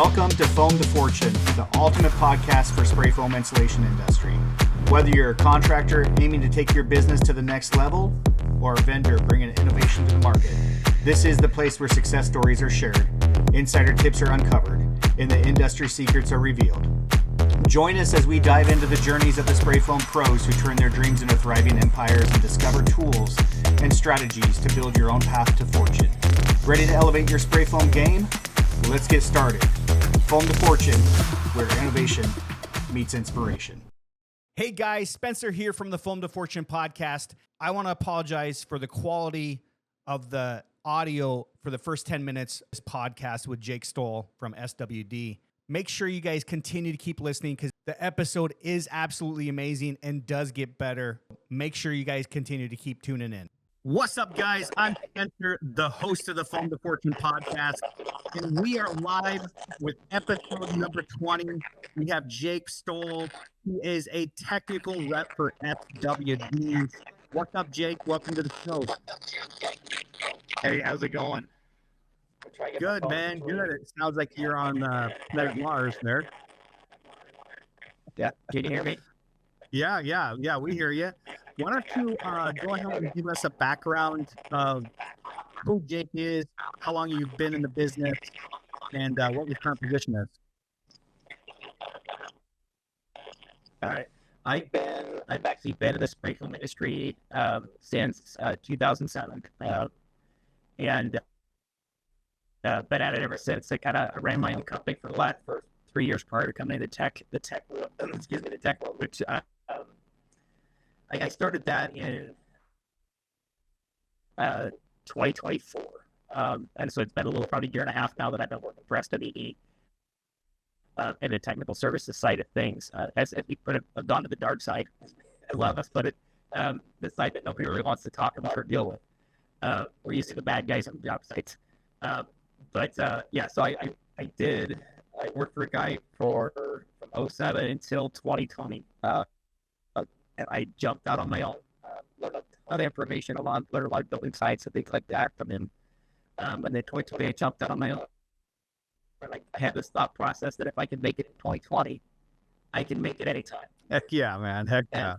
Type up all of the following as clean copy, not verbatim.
Welcome to Foam to Fortune, the ultimate podcast for spray foam insulation industry. Whether you're a contractor aiming to take your business to the next level or a vendor bringing innovation to the market, this is the place where success stories are shared, insider tips are uncovered, and the industry secrets are revealed. Join us as we dive into the journeys of the spray foam pros who turn their dreams into thriving empires and discover tools and strategies to build your own path to fortune. Ready to elevate your spray foam game? Let's get started. Foam to Fortune, where innovation meets inspiration. Hey guys, Spencer here from the Foam to Fortune podcast. I want to apologize for the quality of the audio for the first 10 minutes of this podcast with Jacob Stoll from SWD. Make sure you guys continue to keep listening because the episode is absolutely amazing and does get better. Make sure you guys continue to keep tuning in. What's up, guys? I'm Spencer, the host of the Foam to Fortune podcast, and we are live with episode number 20. We have Jacob Stoll, who is a technical rep for SWD. What's up, Jake? Welcome to the show. Hey, how's it going? Good, man. Good. It sounds like you're on Mars there. Yeah, can you hear me? Yeah, we hear you. Why don't you go ahead and give us a background of who Jake is, how long you've been in the business, and what your current position is. All right. I've actually been in the spray foam industry since 2007, and been at it ever since. I ran my own company for 3 years prior to coming into the tech world, which I started that in 2024. And so it's been probably a year and a half now that I've been working for SWD in the technical services side of things. As we have gone to the dark side, a lot of us put it, the side that nobody really wants to talk about or deal with. We're used to the bad guys on the job sites. So I worked for a guy from 2007 until 2020. And I jumped out on my own, learned a ton of information, learned a lot of building sites and things like that from him. And then 2020, I jumped out on my own. I had this thought process that if I could make it in 2020, I can make it anytime. Heck yeah, man. Heck yeah.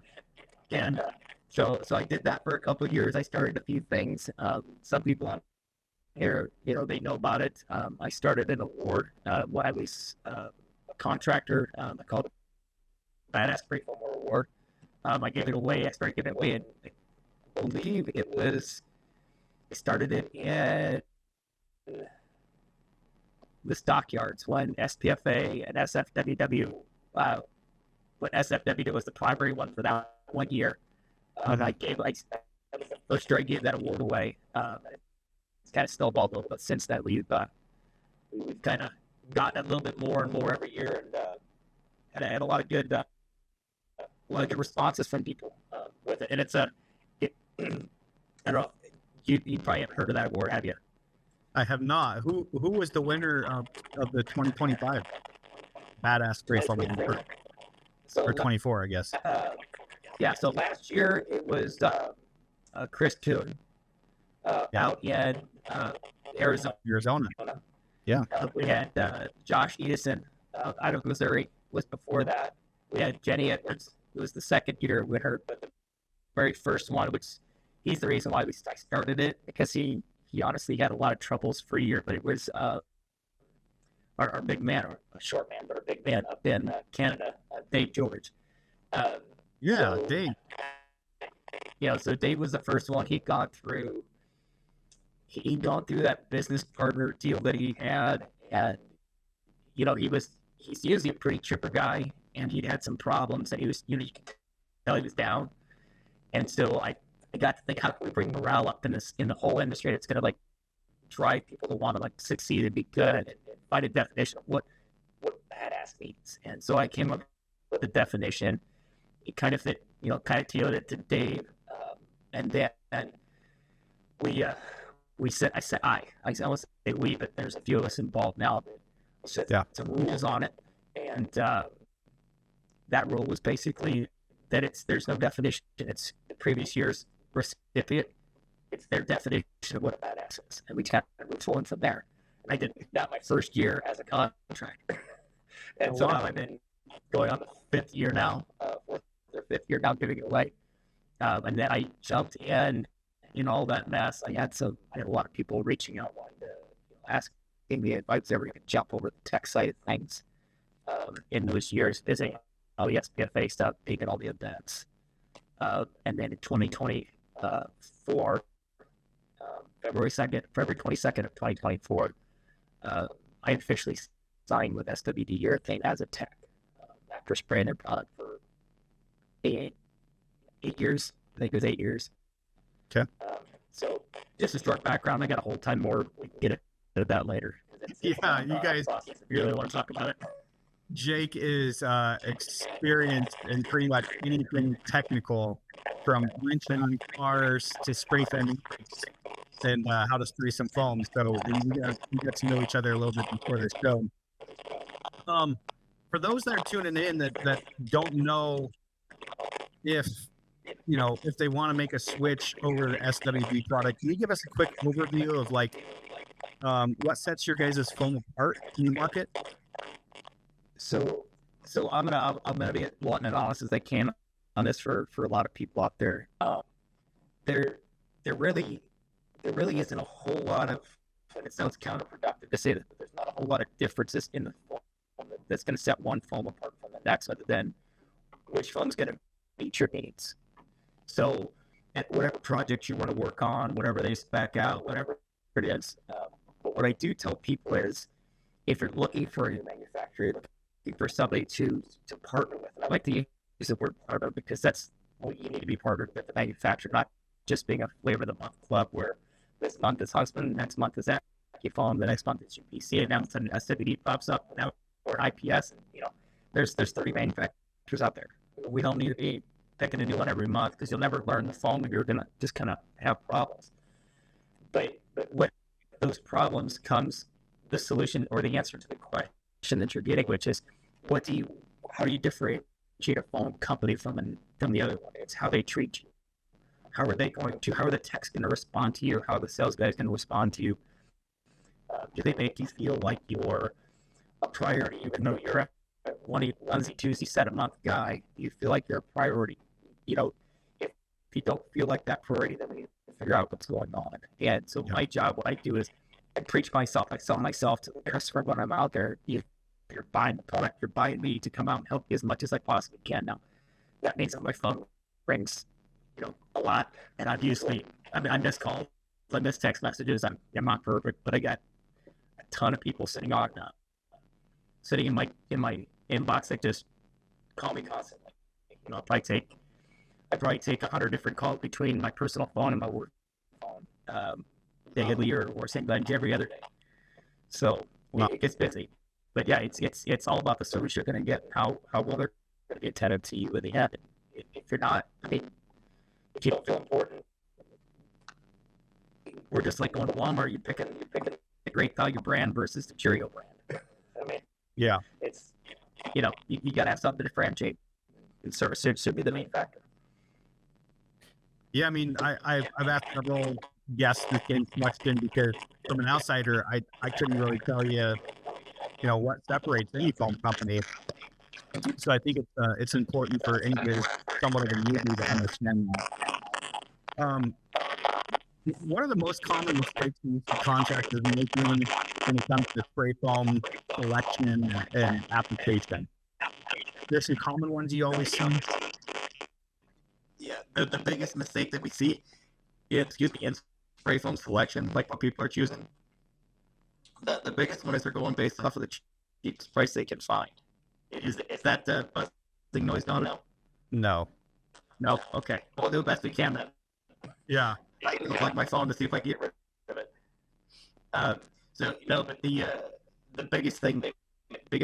So I did that for a couple of years. I started a few things. Some people out here, they know about it. I started an award when I was a contractor. I called it Badass Freeformer Award. I gave it away. I started giving it away, and I believe I started it in the stockyards when SPFA and SFWW, when SFWW was the primary one for that 1 year. And that was the first year I gave that award away. It's kind of snowballed a little bit since that. We've kind of gotten a little bit more and more every year, and I had a lot of good responses from people with it. And I don't know, you probably haven't heard of that award, have you? I have not. Who was the winner of the 2025 Badass Spray Foam Award? Or 24, I guess. So last year it was Chris Toon out in Arizona. Yeah. We had Josh Edison out of Missouri was before that. We had Jenny Edwards, who was the second year winner, but the very first one, which he's the reason why I started it, because he honestly had a lot of troubles for a year, but it was our big man, or a short man, but our big man up in Canada, Dave George. Dave. So Dave was the first one. He'd gone through that business partner deal that he had, and he's usually a pretty chipper guy, and he'd had some problems, and he was, you can tell he was down. And so I got to think, how can we bring morale up in the whole industry? It's going to drive people to want to succeed and be good, and find a definition of what badass means. And so I came up with a definition. It kind of fit, kind of tailored it to Dave. And then we said, I almost say we, but there's a few of us involved now. So some rules on it. And that rule was basically that there's no definition. It's the previous year's recipient. It's their definition of what a badass is. And we kind of move on from there. I did that my first year as a contractor. And so now I've been going on the fifth year now, fourth or fifth year now, giving it away. And then I jumped in all that mess. I had a lot of people reaching out, wanting to asking me if I was ever going to jump over the tech side of things. In those years, visiting all the SPFA stuff, being at all the events. And then in 2024, February 22nd of 2024, I officially signed with SWD Urethane as a tech after spraying their product for eight years. I think it was 8 years. Okay. So just a short background. I got a whole ton more. We can get into that later. Yeah, you guys. If you really want to talk about it. Jake is experienced in pretty much anything technical, from wrenching on cars to spray foaming and how to spray some foam. So we got to know each other a little bit before this show. For those that are tuning in that don't know if they want to make a switch over to SWD product, can you give us a quick overview of what sets your guys' foam apart in the market? So I'm gonna be as blunt and honest as I can on this for a lot of people out there. There really isn't a whole lot of, and it sounds counterproductive to say that, but there's not a whole lot of differences in the foam that's going to set one foam apart from the next, other than which foam's going to meet your needs. So at whatever project you want to work on, whatever they spec out, whatever it is, but what I do tell people is, if you're looking for a manufacturer, looking for somebody to partner with, and I like to use the word partner because that's what you need to be partnered with the manufacturer, not just being a flavor of the month club where this month is Husband, next month is AccuFoam, the next month is UPC, and now it's an SWD pops up, now or IPS. And, there's 30 manufacturers out there. We don't need to be picking a new one every month because you'll never learn the foam and you're gonna just kind of have problems. But with those problems comes the solution or the answer to the question that you're getting, which is how do you differentiate a foam company from the other one? It's how they treat you. How are the techs going to respond to you? How are the sales guys going to respond to you? Do they make you feel like you're a priority, even though you're a onesie, twosie, set a month guy? You feel like you're a priority. If you don't feel like that priority, then we need to figure out what's going on. And so my job, what I do is I preach myself. I sell myself to the customer when I'm out there. You're buying the product. You're buying me to come out and help you as much as I possibly can. Now, that means that my phone rings, a lot. And I miss calls. I miss text messages. I'm not perfect, but I got a ton of people sitting in my inbox that just call me constantly. I probably take 100 different calls between my personal phone and my work phone. Daily or sometimes every other day. So it gets busy. But yeah, it's all about the service you're going to get, how well they're going to be attentive to you in the end. If you're not, if you don't feel important, we're just like going to Walmart. You're picking the Great Value brand versus the Cheerio brand. Yeah, it's you got to have something to differentiate. And service should be the main factor. Yeah, I've asked several guests the same question because from an outsider, I couldn't really tell you, what separates any foam company. So I think it's important for anybody somewhat of a newbie to understand that. What are the most common mistakes contractors make when it comes to spray foam selection and application? There's some common ones you always see. Yeah, the biggest mistake that we see is in spray foam selection, like what people are choosing. The biggest one is they're going based off of the cheapest price they can find. Is that the buzzing noise going out? No. No? Okay. We'll do the best we can then. Yeah. I can plug my phone to see if I can get rid of it. But the biggest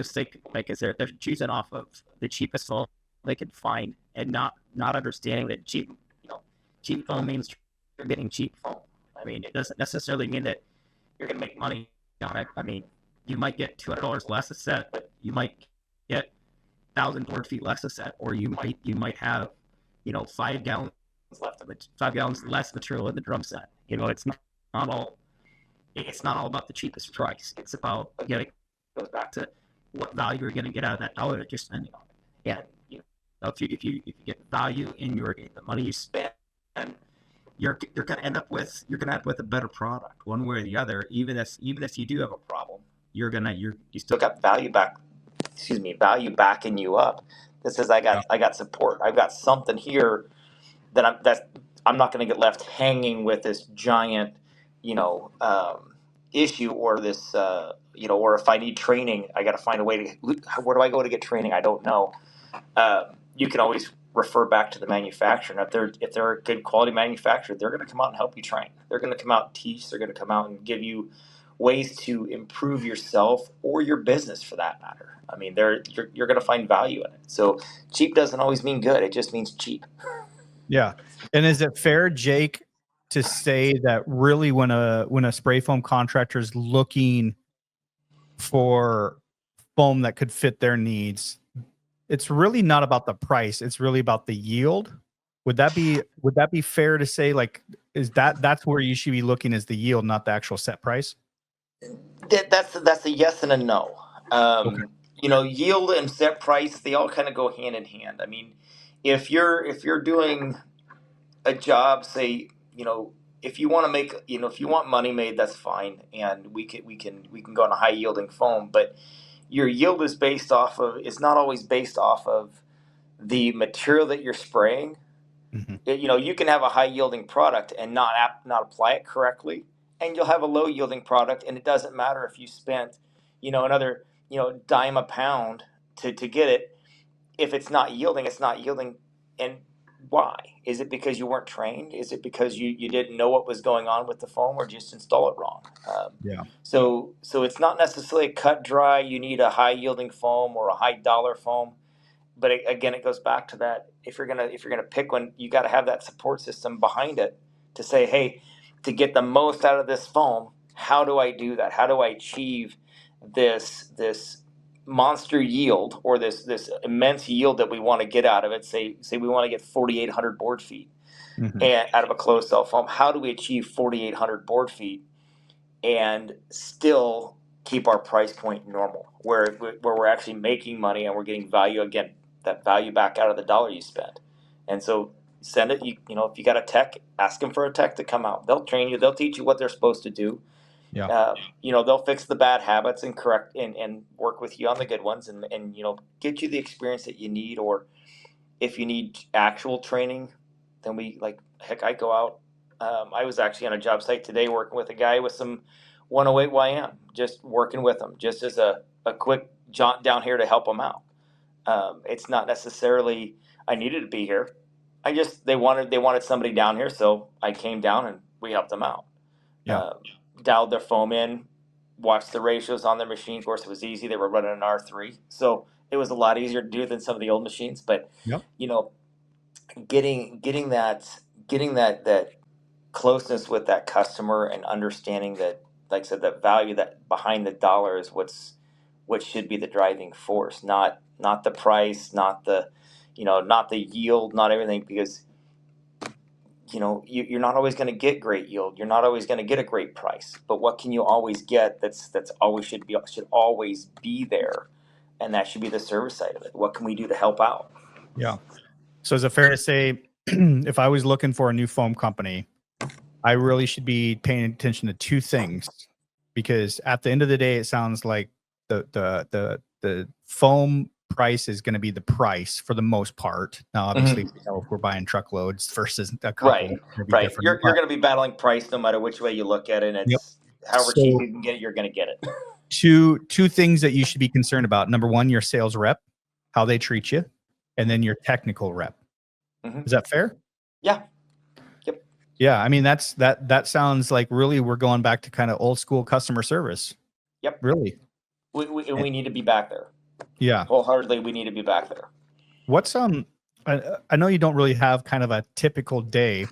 mistake people make is they're choosing off of the cheapest foam they can find and not understanding that cheap foam means you're getting cheap foam. It doesn't necessarily mean that you're going to make money on it. You might get $200 less a set, but you might get 1,000 board feet less a set, or you might have 5 gallons less material in the drum set. It's not all it's not all about the cheapest price. It's about, again, it goes back to what value you're going to get out of that dollar that you're spending on it. And if you get value in the money you spend, you're going to end up with a better product one way or the other. Even if you do have a problem, you still got value backing you up. That says I got support. I've got something here that I'm not going to get left hanging with this giant, issue, or this, or if I need training, I got to find a way to. Where do I go to get training? I don't know. You can always refer back to the manufacturer. And if they're a good quality manufacturer, they're going to come out and help you train. They're going to come out and teach. They're going to come out and give you ways to improve yourself or your business, for that matter. I mean, you're going to find value in it. So cheap doesn't always mean good. It just means cheap. Yeah. And is it fair, Jake, to say that really when a spray foam contractor is looking for foam that could fit their needs, it's really not about the price, it's really about the yield? Would that be fair to say? Like, that's where you should be looking, is the yield, not the actual set price? That's a yes and a no. Okay. Yield and set price, they all kind of go hand in hand. I mean, if you're doing a job, say, if you want to make, if you want money made, that's fine, and we can go on a high yielding foam. But your yield is not always based off of the material that you're spraying. Mm-hmm. You can have a high yielding product and not apply it correctly, and you'll have a low yielding product, and it doesn't matter if you spent, another, dime a pound to get it. If it's not yielding, it's not yielding. And why? Is it because you weren't trained? Is it because you didn't know what was going on with the foam, or just install it wrong? Yeah. So it's not necessarily cut dry. You need a high yielding foam or a high dollar foam. But again, it goes back to that. If you're gonna pick one, you got to have that support system behind it to say, hey, to get the most out of this foam, how do I do that? How do I achieve this monster yield, or this immense yield that we want to get out of it? Say we want to get 4,800 board feet, Mm-hmm. and out of a closed cell foam. How do we achieve 4,800 board feet and still keep our price point normal, where we're actually making money and we're getting value, again, that value back out of the dollar you spend? And so send it. If you got a tech, ask them for a tech to come out. They'll train you. They'll teach you what they're supposed to do. Yeah. They'll fix the bad habits and correct and work with you on the good ones, and get you the experience that you need. Or if you need actual training, then I go out. I was actually on a job site today working with a guy with some 108 YM, just working with him, just as a quick jaunt down here to help him out. It's not necessarily I needed to be here. They wanted somebody down here, so I came down and we helped them out. Yeah. Dialed their foam in, watched the ratios on their machine. Of course, it was easy. They were running an R3, so it was a lot easier to do than some of the old machines. But Yep. Getting that closeness with that customer, and understanding that, like I said, that value that behind the dollar is what should be the driving force, not the price, not the yield, not everything, because you're not always going to get great yield. You're not always going to get a great price. But what can you always get? That's always should always be there, and that should be the service side of it. What can we do to help out? Yeah. So is it fair to say, if I was looking for a new foam company, I really should be paying attention to two things? Because at the end of the day, it sounds like the foam price is going to be the price for the most part. Now, obviously, if we're buying truckloads versus a couple, right. You're going to be battling price no matter which way you look at it. And it's however cheap you can get it, you're going to get it. Two things that you should be concerned about. Number one, your sales rep, how they treat you, and then your technical rep. Mm-hmm. Is that fair? Yeah. Yep. Yeah. I mean, that sounds like really we're going back to kind of old school customer service. Yep. Really. We need to be back there. Yeah. Wholeheartedly, we need to be back there. What's I know you don't really have kind of a typical day,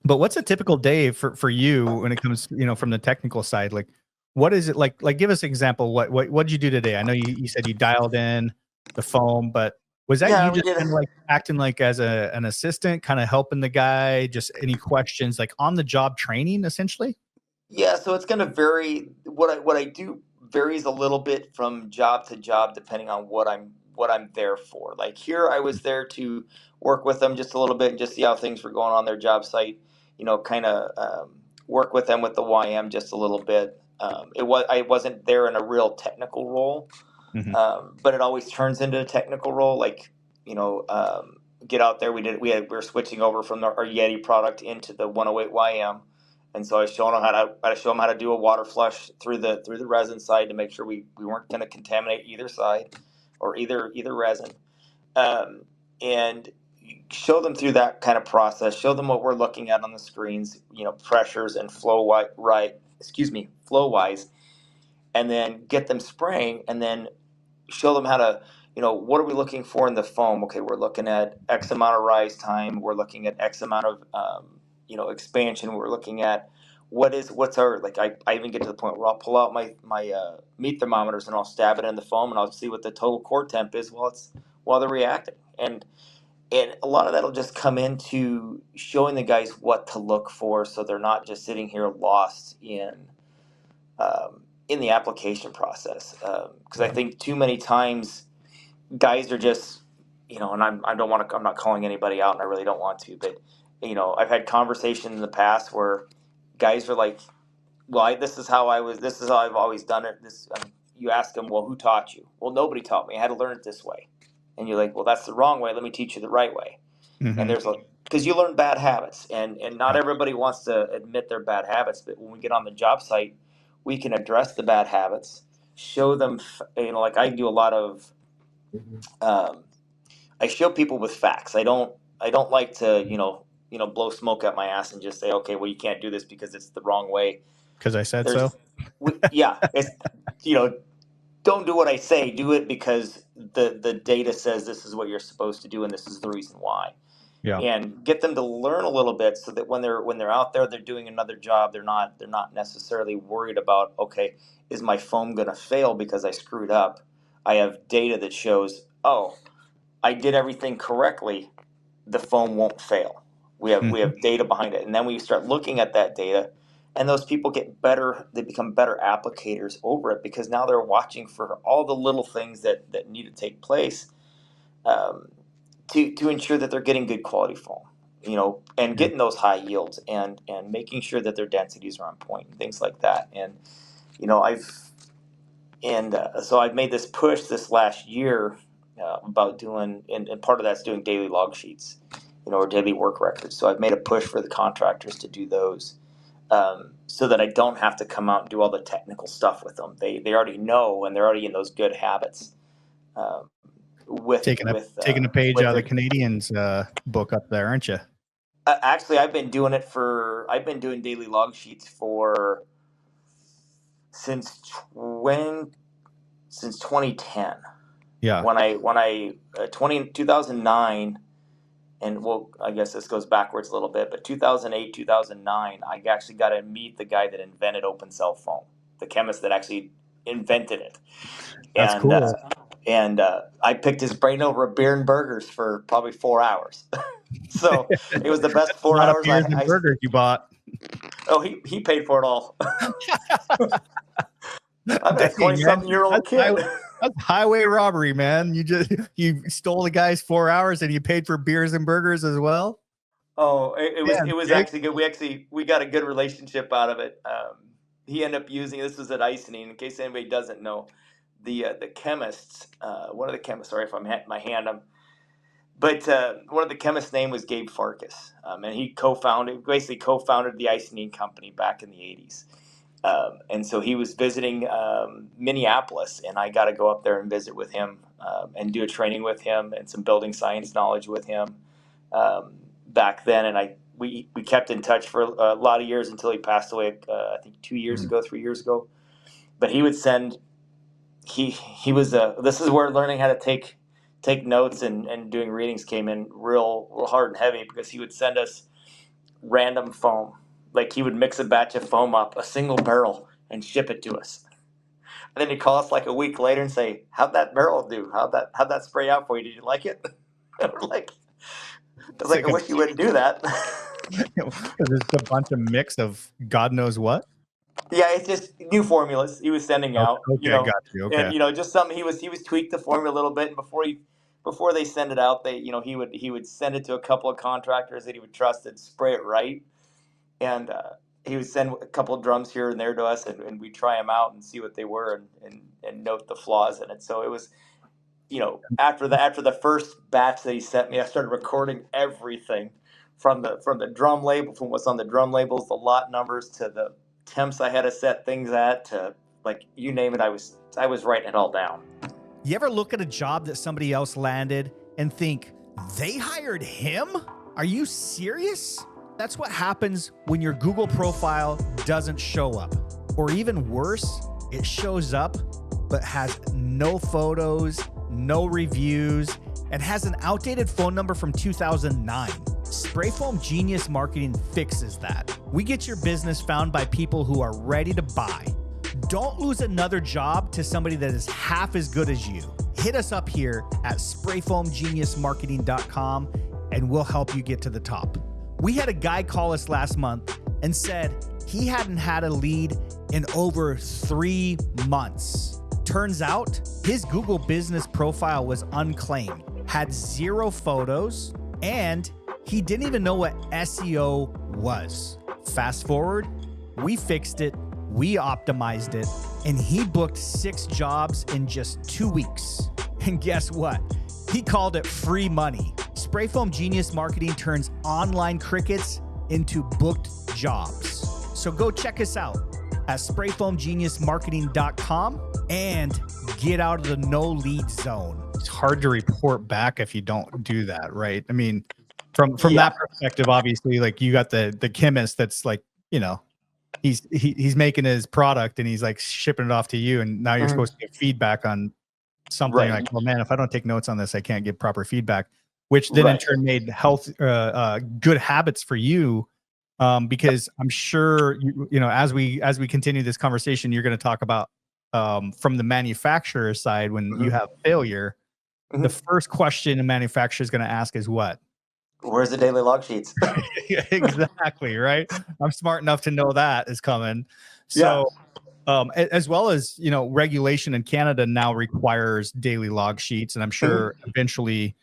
but what's a typical day for you when it comes, from the technical side? Like, what is it like? Like, give us an example. What did you do today? I know you said you dialed in the foam, but was that you just kind of like acting like as an assistant, kind of helping the guy? Just any questions, like on the job training, essentially? Yeah, so it's going to vary. What I do varies a little bit from job to job, depending on what I'm there for. Like here, I was there to work with them just a little bit and just see how things were going on their job site. Kind of work with them with the YM just a little bit. I wasn't there in a real technical role, Mhm. but it always turns into a technical role. Like you know, get out there. We were switching over from our Yeti product into the 108 YM. And so I was showing them how to do a water flush through the resin side to make sure we weren't going to contaminate either side or either resin, and show them through that kind of process. Show them what we're looking at on the screens, pressures and flow wise, and then get them spraying, and then show them how to, what are we looking for in the foam? Okay, we're looking at X amount of rise time. We're looking at X amount of, expansion. We're looking at what's our, like, I even get to the point where I'll pull out my meat thermometers and I'll stab it in the foam and I'll see what the total core temp is while they're reacting. And a lot of that'll just come into showing the guys what to look for so they're not just sitting here lost in the application process, because I think too many times guys are just, and I'm not calling anybody out, and I really don't want to, but I've had conversations in the past where guys are like, well, this is how I've always done it. You ask them, well, who taught you? Well, nobody taught me. I had to learn it this way. And you're like, well, that's the wrong way. Let me teach you the right way. And there's because you learn bad habits, and not everybody wants to admit their bad habits, but when we get on the job site, we can address the bad habits, show them, like I do a lot of, I show people with facts. I don't like to, blow smoke at my ass and just say, okay, well, you can't do this because it's the wrong way. Because I said so. It's, don't do what I say. Do it because the data says this is what you're supposed to do, and this is the reason why. Yeah. And get them to learn a little bit so that when they're out there, they're doing another job. They're not necessarily worried about, okay, is my foam going to fail because I screwed up? I have data that shows, oh, I did everything correctly. The foam won't fail. We have data behind it, and then we start looking at that data, and those people get better. They become better applicators over it because now they're watching for all the little things that need to take place, to ensure that they're getting good quality foam, and getting those high yields, and making sure that their densities are on point and things like that. And so I've made this push this last year, about doing, and part of that's doing daily log sheets, or daily work records. So I've made a push for the contractors to do those, so that I don't have to come out and do all the technical stuff with them. They already know, and they're already in those good habits. Taking a page out of the Canadians' book up there, aren't you? Actually, I've been doing daily log sheets since 2010. Yeah. When I 2009, and well, I guess this goes backwards a little bit, but 2008, 2009, I actually got to meet the guy that invented open cell foam, the chemist that actually invented it. That's cool. And I picked his brain over a beer and burgers for probably 4 hours. So it was the best 4 Not hours. beers and burgers you bought. Oh, he paid for it all. I'm a 20-something-year-old kid. That's highway robbery, man. You stole the guy's 4 hours and you paid for beers and burgers as well. Oh, it was actually good. We got a good relationship out of it. He ended up using, this was at Icing, in case anybody doesn't know, the chemists. One of the chemists. Sorry if I'm my hand. But one of the chemists' name was Gabe Farkas, and he co-founded the Icing company back in the 80s. And so he was visiting Minneapolis, and I got to go up there and visit with him, and do a training with him and some building science knowledge with him, back then. And we kept in touch for a lot of years until he passed away, I think 3 years ago. But he would send, he was, this is where learning how to take notes and doing readings came in real hard and heavy, because he would send us random foam. Like he would mix a batch of foam up, a single barrel, and ship it to us. And then he'd call us like a week later and say, "How'd that barrel do? How'd that spray out for you? Did you like it?" We're like, I wish you wouldn't do that. It's a bunch of mix of God knows what. Yeah, it's just new formulas he was sending out, Okay, got you. Okay. and just something he was tweaked the formula a little bit, and before they send it out, he would send it to a couple of contractors that he would trust and spray it right, and he would send a couple of drums here and there to us, and we try them out and see what they were, and note the flaws in it. So it was, after the first batch that he sent me, I started recording everything from the drum label, from what's on the drum labels, the lot numbers, to the temps I had to set things at, to like you name it. I was writing it all down. You ever look at a job that somebody else landed and think, they hired him? Are you serious? That's what happens when your Google profile doesn't show up. Or even worse, it shows up but has no photos, no reviews, and has an outdated phone number from 2009. Sprayfoam Genius Marketing fixes that. We get your business found by people who are ready to buy. Don't lose another job to somebody that is half as good as you. Hit us up here at sprayfoamgeniusmarketing.com and we'll help you get to the top. We had a guy call us last month and said he hadn't had a lead in over 3 months. Turns out his Google business profile was unclaimed, had 0 photos, and he didn't even know what SEO was. Fast forward, we fixed it, we optimized it, and he booked 6 jobs in just 2 weeks. And guess what? He called it free money. Sprayfoam Genius Marketing turns online crickets into booked jobs. So go check us out at sprayfoamgeniusmarketing.com and get out of the no lead zone. It's hard to report back if you don't do that, right? I mean, from that perspective, obviously, like you got the chemist that's like, he's making his product and he's like shipping it off to you, and now you're supposed to get feedback on something. Right. Like, well, man, if I don't take notes on this, I can't give proper feedback, which then in turn made good habits for you. Because I'm sure as we continue this conversation, you're going to talk about from the manufacturer side, when you have failure, the first question a manufacturer is going to ask is what? Where's the daily log sheets? Exactly, right. I'm smart enough to know that is coming. So, as well as regulation in Canada now requires daily log sheets, and I'm sure eventually.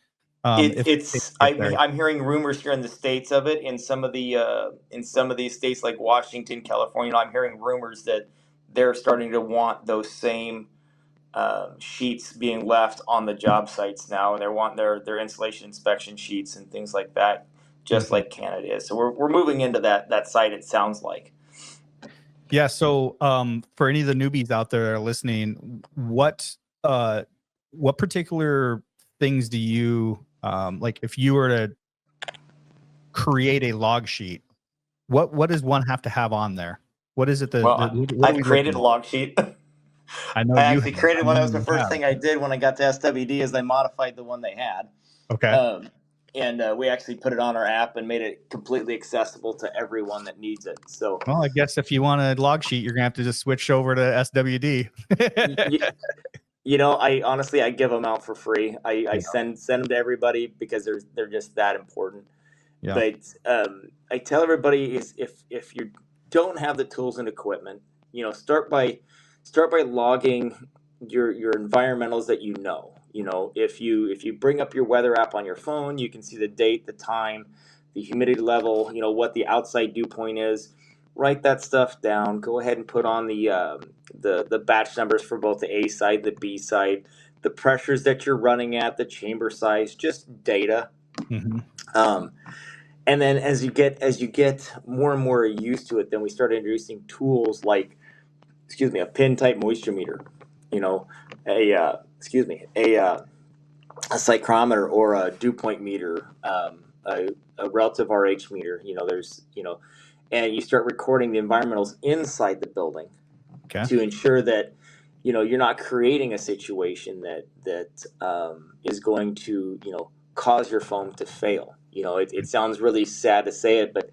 I'm hearing rumors here in the States of it. In some of these states like Washington, California, I'm hearing rumors that they're starting to want those same sheets being left on the job sites now, and they want their installation inspection sheets and things like that, just like Canada is. So we're moving into that site, it sounds like. Yeah. So for any of the newbies out there that are listening, what particular things do you like if you were to create a log sheet? What does one have to have on there? What is it I've created a log sheet. I know I actually created one. That was the first thing I did when I got to SWD, is I modified the one they had. Okay. And we actually put it on our app and made it completely accessible to everyone that needs it. So, well, I guess if you want a log sheet, you're gonna have to just switch over to SWD. I honestly give them out for free. I send them to everybody because they're just that important. Yeah. But I tell everybody is if you don't have the tools and equipment, start by logging your environmentals that if you bring up your weather app on your phone, you can see the date, the time, the humidity level, what the outside dew point is. Write that stuff down. Go ahead and put on the batch numbers for both the A side, the B side, the pressures that you're running at, the chamber size, just data. And then as you get more and more used to it, then we start introducing tools like, a pin type moisture meter, a psychrometer or a dew point meter, a relative RH meter. And you start recording the environmentals inside the building to ensure that you're not creating a situation that is going to cause your foam to fail. It sounds really sad to say it, but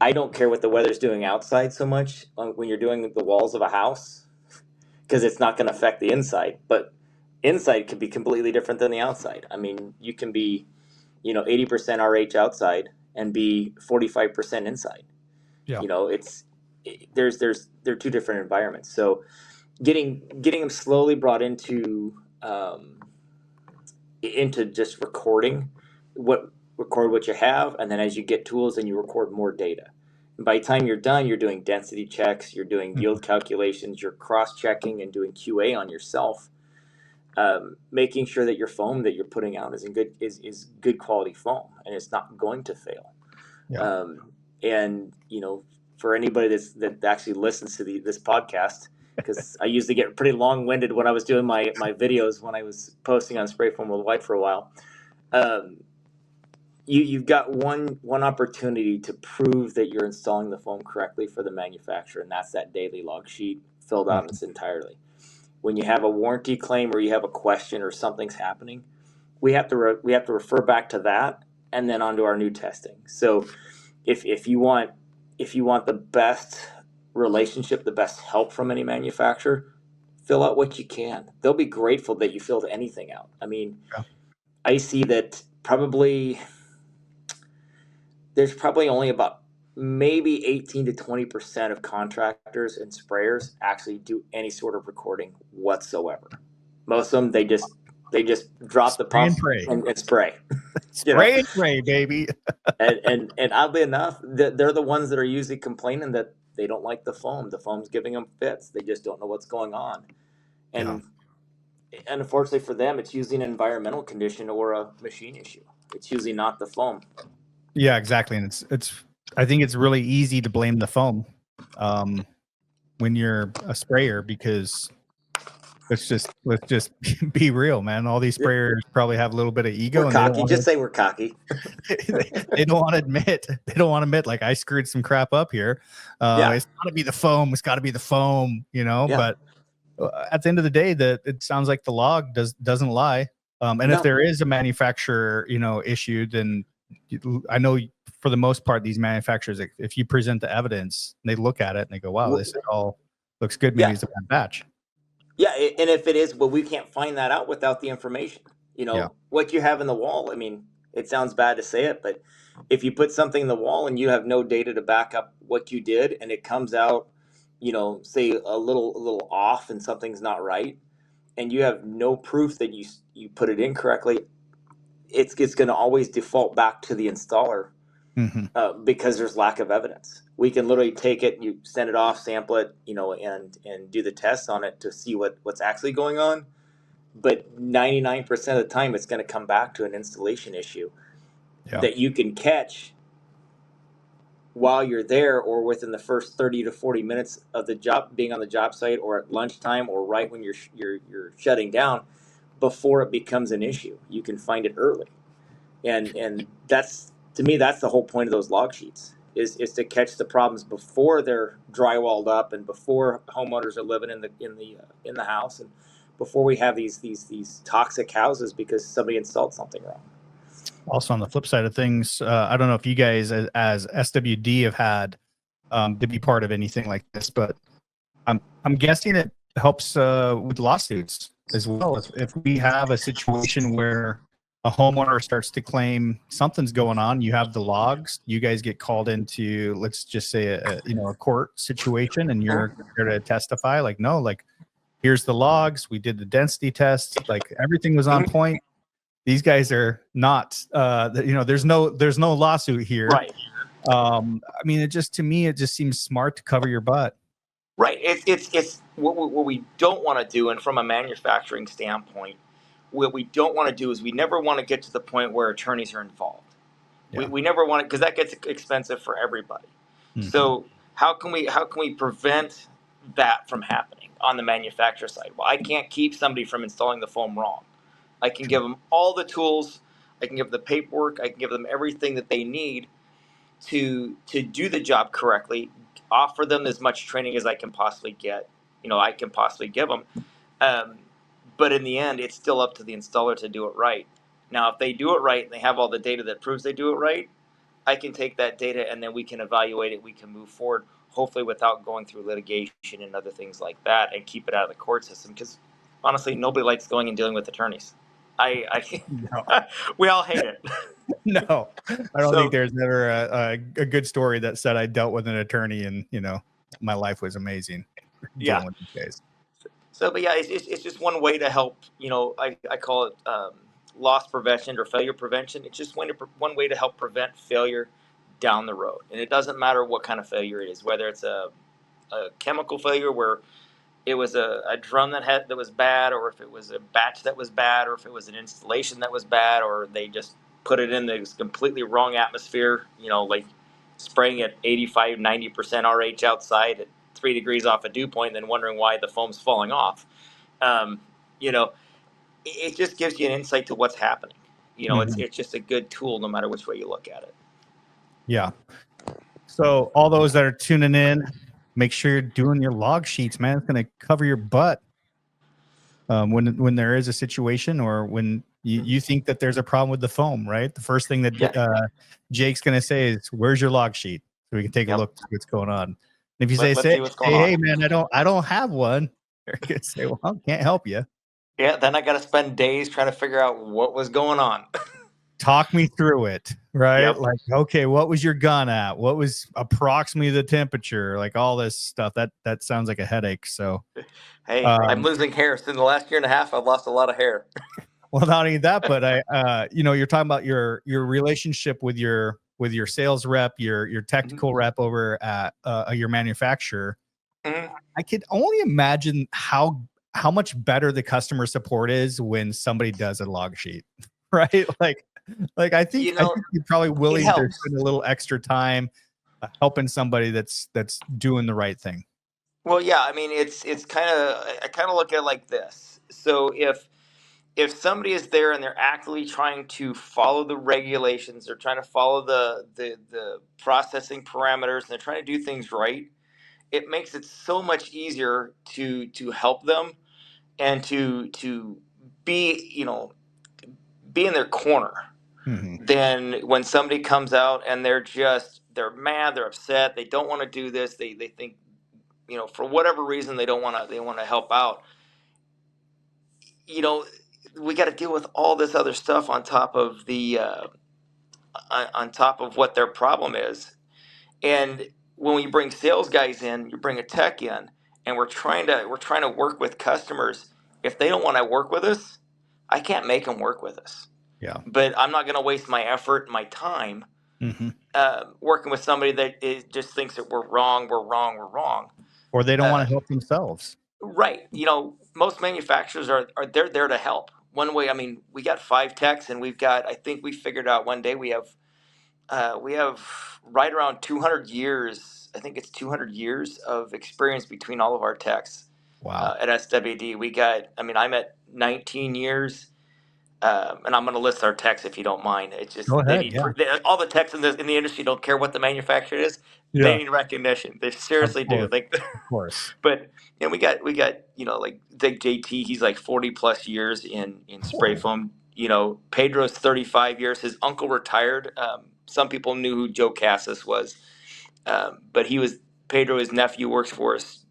I don't care what the weather's doing outside so much when you're doing the walls of a house, because it's not going to affect the inside. But inside could be completely different than the outside. I mean, you can be 80% RH outside and be 45% inside. Yeah. they're two different environments. So getting them slowly brought into just record what you have, and then as you get tools, then you record more data. And by the time you're done, you're doing density checks, you're doing yield calculations, you're cross-checking and doing QA on yourself, making sure that your foam that you're putting out is good quality foam and it's not going to fail. Yeah. And for anybody that actually listens to this podcast, because I used to get pretty long-winded when I was doing my videos when I was posting on Spray Foam Worldwide for a while. You've got one opportunity to prove that you're installing the foam correctly for the manufacturer, and that's that daily log sheet filled out in its entirety. When you have a warranty claim or you have a question or something's happening, we have to refer back to that and then onto our new testing. So if you want the best relationship, the best help from any manufacturer, fill out what you can. They'll be grateful that you filled anything out. I mean, I see that there's probably only about maybe 18 to 20% of contractors and sprayers actually do any sort of recording whatsoever. Most of them, they just drop the pump and spray. Spray and pray, baby. and oddly enough, they're the ones that are usually complaining that they don't like the foam. The foam's giving them fits. They just don't know what's going on. And unfortunately for them, it's usually an environmental condition or a machine issue. It's usually not the foam. Yeah, exactly. And I think it's really easy to blame the foam when you're a sprayer, because let's just be real, man. All these sprayers probably have a little bit of ego. We're cocky. Just say we're cocky. They don't want to admit. They don't want to admit, like, I screwed some crap up here. It's got to be the foam. It's got to be the foam, But at the end of the day, it sounds like the log doesn't lie. And if there is a manufacturer, issue, then I know for the most part, these manufacturers, if you present the evidence, they look at it and they go, "Wow, this all looks good. Maybe it's a bad batch." Yeah, and if it is, well, we can't find that out without the information. What you have in the wall. I mean, it sounds bad to say it, but if you put something in the wall and you have no data to back up what you did, and it comes out, say a little off and something's not right, and you have no proof that you put it in correctly, it's going to always default back to the installer because there's lack of evidence. We can literally take it, you send it off, sample it, and do the tests on it to see what's actually going on. But 99% of the time, it's going to come back to an installation issue that you can catch while you're there, or within the first 30 to 40 minutes of the job, being on the job site, or at lunchtime, or right when you're shutting down, before it becomes an issue. You can find it early, and that's, to me, that's the whole point of those log sheets, is to catch the problems before they're drywalled up and before homeowners are living in the house, and before we have these toxic houses because somebody installed something wrong. Also, on the flip side of things, I don't know if you guys as SWD have had to be part of anything like this, but I'm guessing it helps with lawsuits as well. If we have a situation where a homeowner starts to claim something's going on, you have the logs, you guys get called into, let's just say a court situation, and you're there to testify, like, no, like, here's the logs, we did the density test, like everything was on point. These guys are not, there's no lawsuit here. Right. I mean, to me, it just seems smart to cover your butt. Right. It's what we don't want to do. And from a manufacturing standpoint, what we don't want to do is we never want to get to the point where attorneys are involved. Yeah. We never want it, because that gets expensive for everybody. Mm-hmm. So how can we prevent that from happening on the manufacturer side? Well, I can't keep somebody from installing the foam wrong. I can give them all the tools. I can give them the paperwork. I can give them everything that they need to do the job correctly. Offer them as much training as I can possibly get. I can possibly give them. But in the end, it's still up to the installer to do it right. Now, if they do it right and they have all the data that proves they do it right, I can take that data and then we can evaluate it. We can move forward, hopefully without going through litigation and other things like that, and keep it out of the court system. Because honestly, nobody likes going and dealing with attorneys. No. We all hate it. No, I don't think there's never a good story that said I dealt with an attorney and my life was amazing Yeah. dealing with these guys. So, but yeah, it's just one way to help. I call it loss prevention or failure prevention. It's just one way to help prevent failure down the road. And it doesn't matter what kind of failure it is, whether it's a chemical failure where it was a drum that was bad, or if it was a batch that was bad, or if it was an installation that was bad, or they just put it in the completely wrong atmosphere, like spraying at 85, 90% RH outside at 3 degrees off a dew point, and then wondering why the foam's falling off. Um, you know, it just gives you an insight to what's happening. It's just a good tool no matter which way you look at it. Yeah. So all those that are tuning in, make sure you're doing your log sheets, man. It's going to cover your butt when there is a situation, or when you think that there's a problem with the foam, right? The first thing that Jake's going to say is, "Where's your log sheet?" So we can take a look at what's going on. And if you Let's see what's going on. Hey man, I don't have one, they're going to say, "Well, I can't help you." Yeah, then I got to spend days trying to figure out what was going on. Talk me through it, right? Yep. Like, okay, what was your gun at? What was approximately the temperature? Like all this stuff. That sounds like a headache. So, hey, I'm losing hair. So in the last year and a half, I've lost a lot of hair. Well, not only that, but you're talking about your relationship with your sales rep, your technical rep over at your manufacturer. Mm-hmm. I could only imagine how much better the customer support is when somebody does a log sheet, right? Like I think you're probably willing to spend a little extra time helping somebody that's doing the right thing. Well, yeah, I mean, it's kind of, I kind of look at it like this. So if somebody is there and they're actively trying to follow the regulations, they're trying to follow the processing parameters, and they're trying to do things right, it makes it so much easier to help them and to be in their corner. Mm-hmm. Then when somebody comes out and they're mad, they're upset, they don't want to do this, they think, for whatever reason they want to help out. We got to deal with all this other stuff on top of what their problem is. And when we bring sales guys in, you bring a tech in, and we're trying to work with customers. If they don't want to work with us, I can't make them work with us. Yeah. But I'm not going to waste my effort and my time working with somebody that just thinks that we're wrong, or they don't want to help themselves. Right. Most manufacturers are they're there to help. One way, I mean, we got 5 techs, and I think we figured out one day we have right around 200 years. I think it's 200 years of experience between all of our techs. Wow. At SWD, I'm at 19 years. And I'm going to list our techs if you don't mind. It's just Go ahead, all the techs in the industry don't care what the manufacturer is. Yeah. They need recognition. They seriously do. Of course. But we got like Big JT. He's like 40 plus years in spray foam. Pedro's 35 years. His uncle retired. Some people knew who Joe Cassis was, but Pedro. His nephew works for us.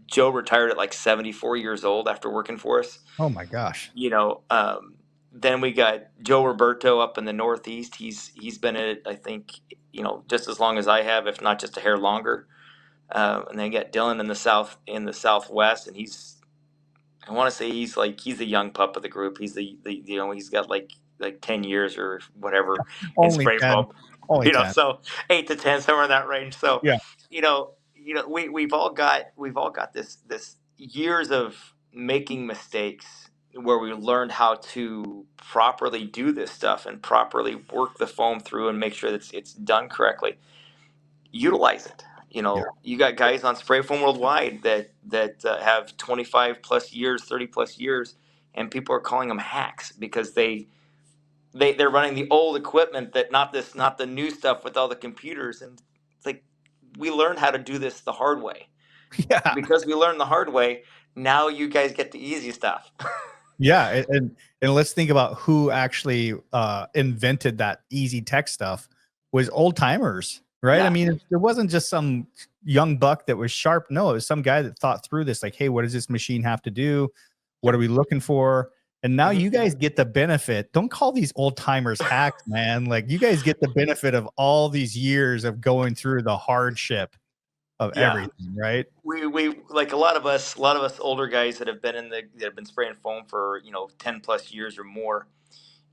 Joe retired at like 74 years old after working for us. Oh my gosh. Then we got Joe Roberto up in the Northeast. He's been in it, I think, just as long as I have, if not just a hair longer. And then you got Dylan in the Southwest, and I want to say he's the young pup of the group. He's he's got like 10 years or whatever in spray foam. Only 10. So 8 to 10, somewhere in that range. So yeah, we've all got this years of making mistakes where we learned how to properly do this stuff and properly work the foam through and make sure that it's done correctly. Utilize it. You got guys on Spray Foam Worldwide that have 25 plus years, 30 plus years, and people are calling them hacks because they're running the old equipment, not the new stuff with all the computers. And it's like, we learned how to do this the hard way. Yeah. Because we learned the hard way, now you guys get the easy stuff. Yeah, and let's think about who actually invented that easy tech stuff. Was old timers, right? Yeah. I mean, it wasn't just some young buck that was sharp. No, it was some guy that thought through this, like, hey, what does this machine have to do? What are we looking for? And now you guys get the benefit. Don't call these old timers hacks, man. Like, you guys get the benefit of all these years of going through the hardship of Yeah. everything, right? We like a lot of us older guys that have been that have been spraying foam for 10 plus years or more.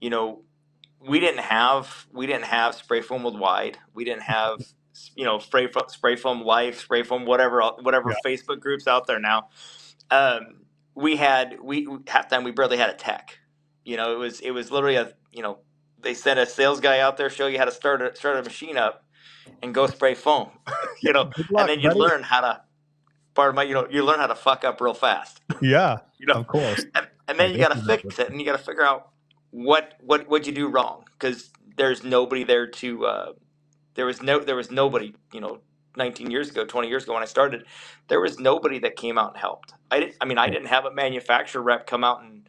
You know, we didn't have spray foam worldwide. We didn't have spray foam life, spray foam whatever Yeah. Facebook groups out there now. We half the time we barely had a tech. It was literally they sent a sales guy out there, show you how to start a machine up and go spray foam. Good And luck, then you buddy. learn how to you learn how to fuck up real fast. Yeah, of course. And then you got to fix it, and you got to figure out what you do wrong, because there's nobody there to. There was nobody 19 years ago, 20 years ago when I started. There was nobody that came out and helped. I didn't have a manufacturer rep come out and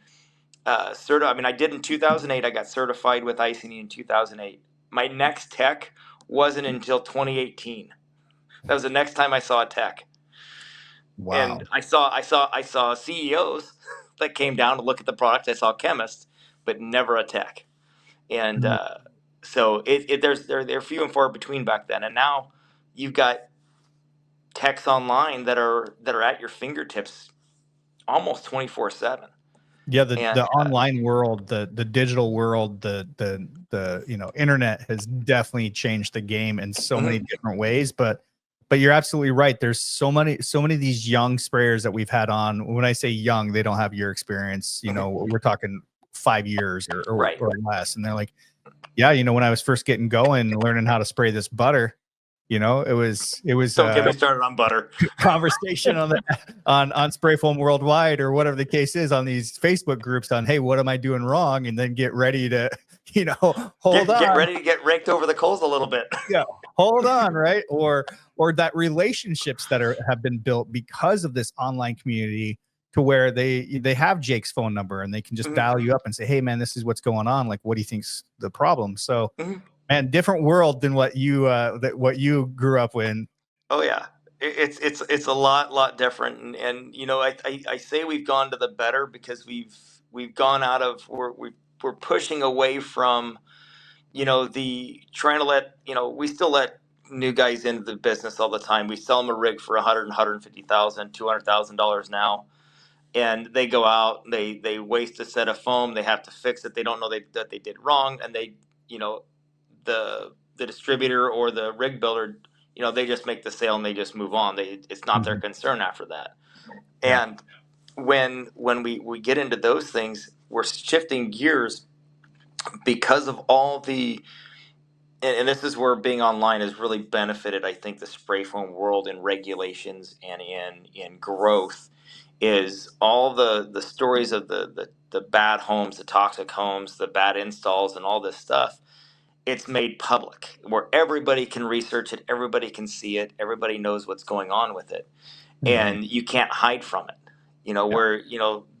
certify. I did in 2008. I got certified with ICD in 2008. My next tech wasn't until 2018. That was the next time I saw a tech. Wow. And I saw CEOs that came down to look at the product. I saw chemists, but never a tech. And so they're few and far between back then. And now you've got techs online that are at your fingertips almost 24/7. Yeah, And the online world, the digital world, the internet has definitely changed the game in so many different ways. But you're absolutely right. There's so many of these young sprayers that we've had on. When I say young, they don't have your experience. We're talking 5 years or Right. or less, and they're like, yeah, when I was first getting going, learning how to spray this butter, it was don't get me started on butter. Conversation on Spray Foam Worldwide or whatever the case is on these Facebook groups on, hey, what am I doing wrong? And then get ready to, hold on. Get ready to get raked over the coals a little bit. Yeah, hold on, right? Or that relationships that have been built because of this online community, to where they have Jake's phone number and they can just dial you up and say, hey man, this is what's going on. Like, what do you think's the problem? So and different world than what you grew up in. Oh yeah, it's a lot different, and I say we've gone to the better because we've gone out of we're pushing away from the trying to let we still let new guys into the business all the time. We sell them a rig for $150,000, $200,000 now, and they go out, they waste a set of foam, they have to fix it, they don't know that they did wrong, and they the distributor or the rig builder, they just make the sale and they just move on. It's not their concern after that. Yeah. And when we get into those things, we're shifting gears because of all the, and this is where being online has really benefited, I think, the spray foam world in regulations and in growth, is all the stories of the bad homes, the toxic homes, the bad installs, and all this stuff. It's made public where everybody can research it, everybody can see it, everybody knows what's going on with it, and you can't hide from it. Where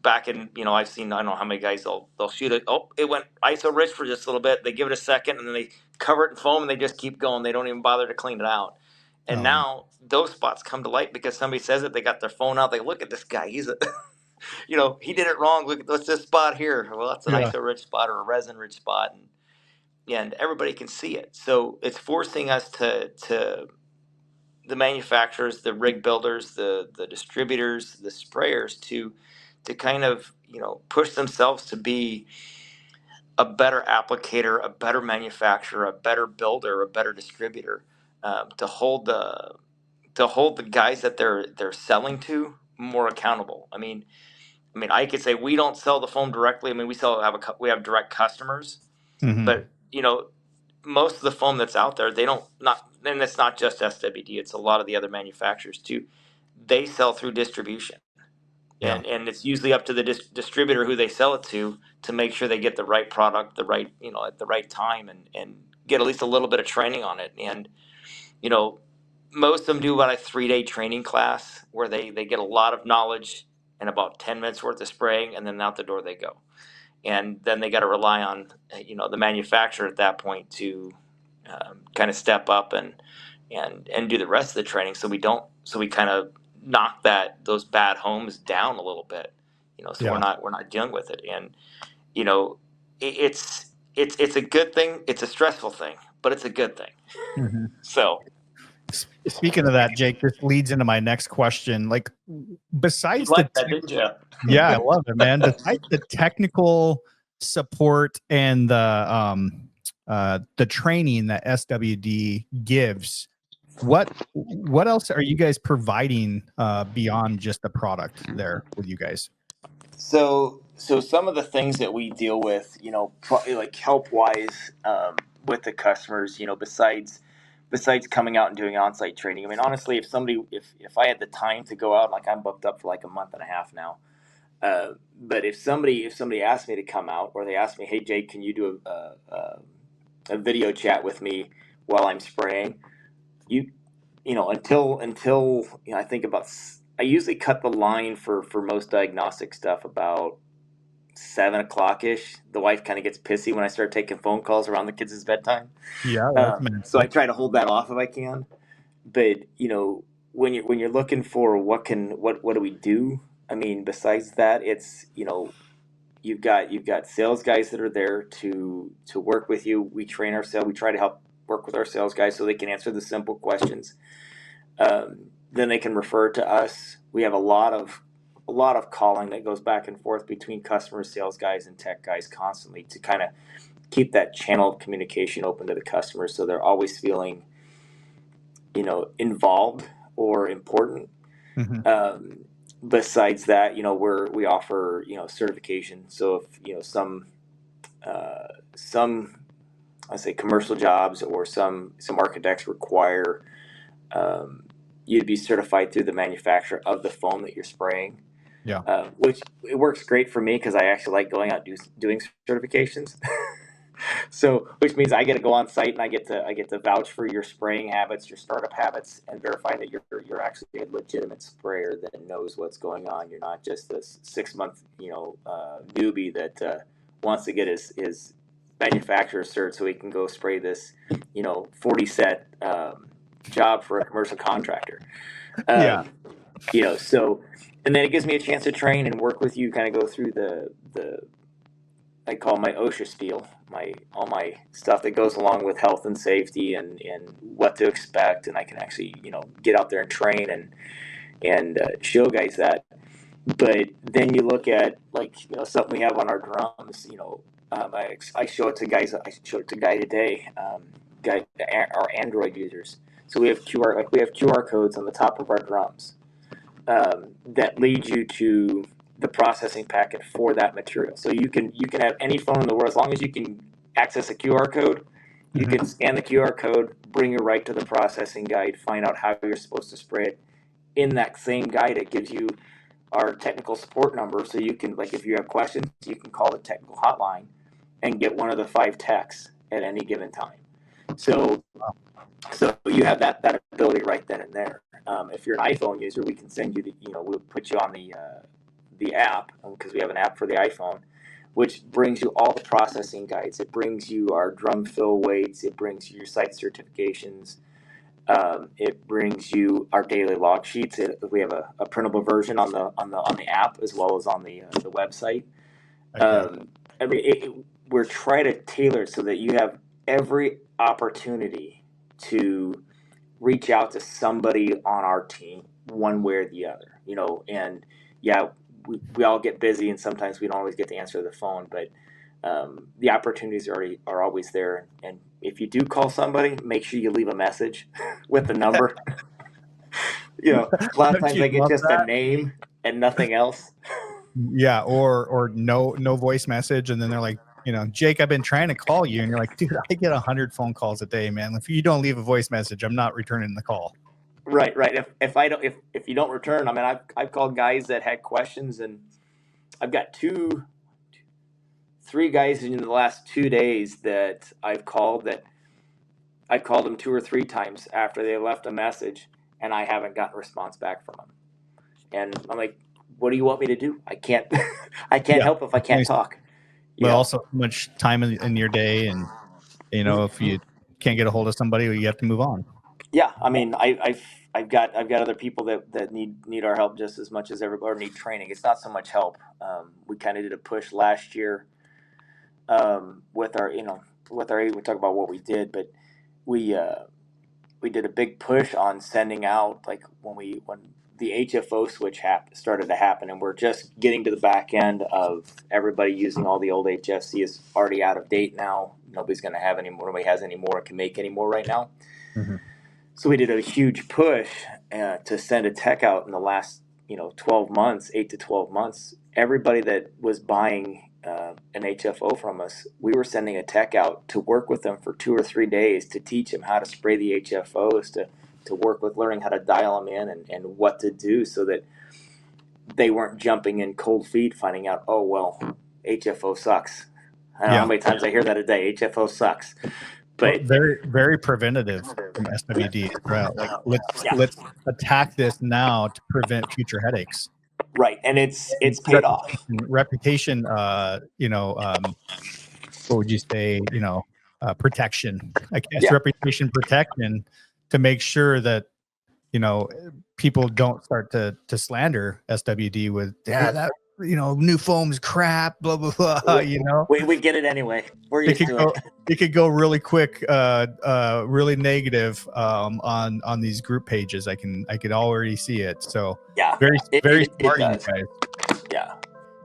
back in I've seen, I don't know how many guys they'll shoot it. Oh, it went ISO rich for just a little bit. They give it a second and then they cover it in foam and they just keep going. They don't even bother to clean it out. And now those spots come to light because somebody says it. They got their phone out. They look at this guy. He's a he did it wrong. Look at what's this spot here. Well, that's an ISO rich spot or a resin rich spot. And everybody can see it. So it's forcing us to the manufacturers, the rig builders, the distributors, the sprayers to kind of push themselves to be a better applicator, a better manufacturer, a better builder, a better distributor, to hold the guys that they're selling to more accountable. I could say we don't sell the foam directly. We have direct customers, but most of the foam that's out there, and it's not just SWD, it's a lot of the other manufacturers too. They sell through distribution. Yeah. And it's usually up to the distributor who they sell it to make sure they get the right product, the right, at the right time, and get at least a little bit of training on it. And, most of them do about a 3-day training class where they get a lot of knowledge and about 10 minutes worth of spraying, and then out the door they go. And then they got to rely on the manufacturer at that point to kind of step up and do the rest of the training, so we kind of knock those bad homes down a little bit, we're not dealing with it. And it's a good thing. It's a stressful thing, but it's a good thing. So Speaking of that, Jake, this leads into my next question. Like, besides You liked that, didn't you? yeah, I love it, man. Besides the technical support and the training that SWD gives, what else are you guys providing beyond just the product there with you guys? So some of the things that we deal with, like help wise, with the customers, besides coming out and doing on-site training. I mean, honestly, if I had the time to go out, like I'm booked up for like a month and a half now. But if somebody asked me to come out, or they asked me, hey Jake, can you do a video chat with me while I'm spraying? Until I think about. I usually cut the line for most diagnostic stuff about 7 o'clock ish. The wife kind of gets pissy when I start taking phone calls around the kids' bedtime. Yeah, So I try to hold that off if I can. But when you're looking for what do we do? I mean, besides that, it's you've got sales guys that are there to work with you. We train our sales. We try to help work with our sales guys so they can answer the simple questions. Then they can refer to us. We have a lot of calling that goes back and forth between customers, sales guys, and tech guys constantly to kind of keep that channel of communication open to the customers, so they're always feeling involved or important. Mm-hmm. Besides that, we offer certification. So if some I say commercial jobs or some architects require you to be certified through the manufacturer of the foam that you're spraying. Yeah. Which it works great for me because I actually like going out doing certifications. So, which means I get to go on site and I get to vouch for your spraying habits, your startup habits, and verify that you're actually a legitimate sprayer that knows what's going on. You're not just this 6-month newbie that wants to get his manufacturer cert so he can go spray this 40 set job for a commercial contractor. Yeah. So, and then it gives me a chance to train and work with you, kind of go through the I call my OSHA spiel, all my stuff that goes along with health and safety and what to expect, and I can actually get out there and train and show guys that. But then you look at something we have on our drums. I show it to guys. I showed it to a guy today. Our Android users. So we have QR codes on the top of our drums that lead you to the processing packet for that material. So you can have any phone in the world as long as you can access a QR code. You can scan the QR code, bring you right to the processing guide, find out how you're supposed to spray it. In that same guide, it gives you our technical support number, so you can, if you have questions, you can call the technical hotline and get one of the 5 techs at any given time. So you have that ability right then and there. If you're an iPhone user, we can send you we'll put you on the app, because we have an app for the iPhone, which brings you all the processing guides. It brings you our drum fill weights. It brings you your site certifications. It brings you our daily log sheets. We have a printable version on the app as well as on the website. Okay. We're trying to tailor it so that you have every opportunity to reach out to somebody on our team one way or the other. And yeah, we all get busy and sometimes we don't always get to answer the phone, but the opportunities are always there. And if you do call somebody, make sure you leave a message with the number. A lot of times I get just a name and nothing else. Yeah, or no voice message, and then they're like, Jake, I've been trying to call you, and you're like, dude, I get 100 phone calls a day, man. If you don't leave a voice message, I'm not returning the call. Right. If you don't return, I mean, I've called guys that had questions, and I've got 3 guys in the last 2 days that I've called them 2 or 3 times after they left a message, and I haven't gotten a response back from them. And I'm like, what do you want me to do? I can't help if I can't talk. But also so much time in your day, and if you can't get a hold of somebody, you have to move on. Yeah, I mean, I've got other people that need our help just as much as everybody, or need training. It's not so much help. We kind of did a push last year with our we talk about what we did, but we did a big push on sending out, like when the HFO switch started to happen, and we're just getting to the back end of everybody using all the old HFC is already out of date now. Nobody's going to have any more. Nobody has any more, can make any more right now. Mm-hmm. So we did a huge push to send a tech out in the last 12 months, 8 to 12 months. Everybody that was buying an HFO from us, we were sending a tech out to work with them for 2 or 3 days to teach them how to spray the HFOs, to work with learning how to dial them in and what to do, so that they weren't jumping in cold feet finding out, oh, well, HFO sucks. I don't know how many times I hear that a day, HFO sucks. But very, very preventative from SWD. Like, let's attack this now to prevent future headaches. Right, and it's paid off. Reputation, what would you say? Protection. I guess reputation protection, to make sure that people don't start to slander SWD with that new foam's crap, blah blah blah. We get it anyway. We're used to it. It could go really quick, really negative on these group pages. I could already see it. So very smart, you guys. Yeah.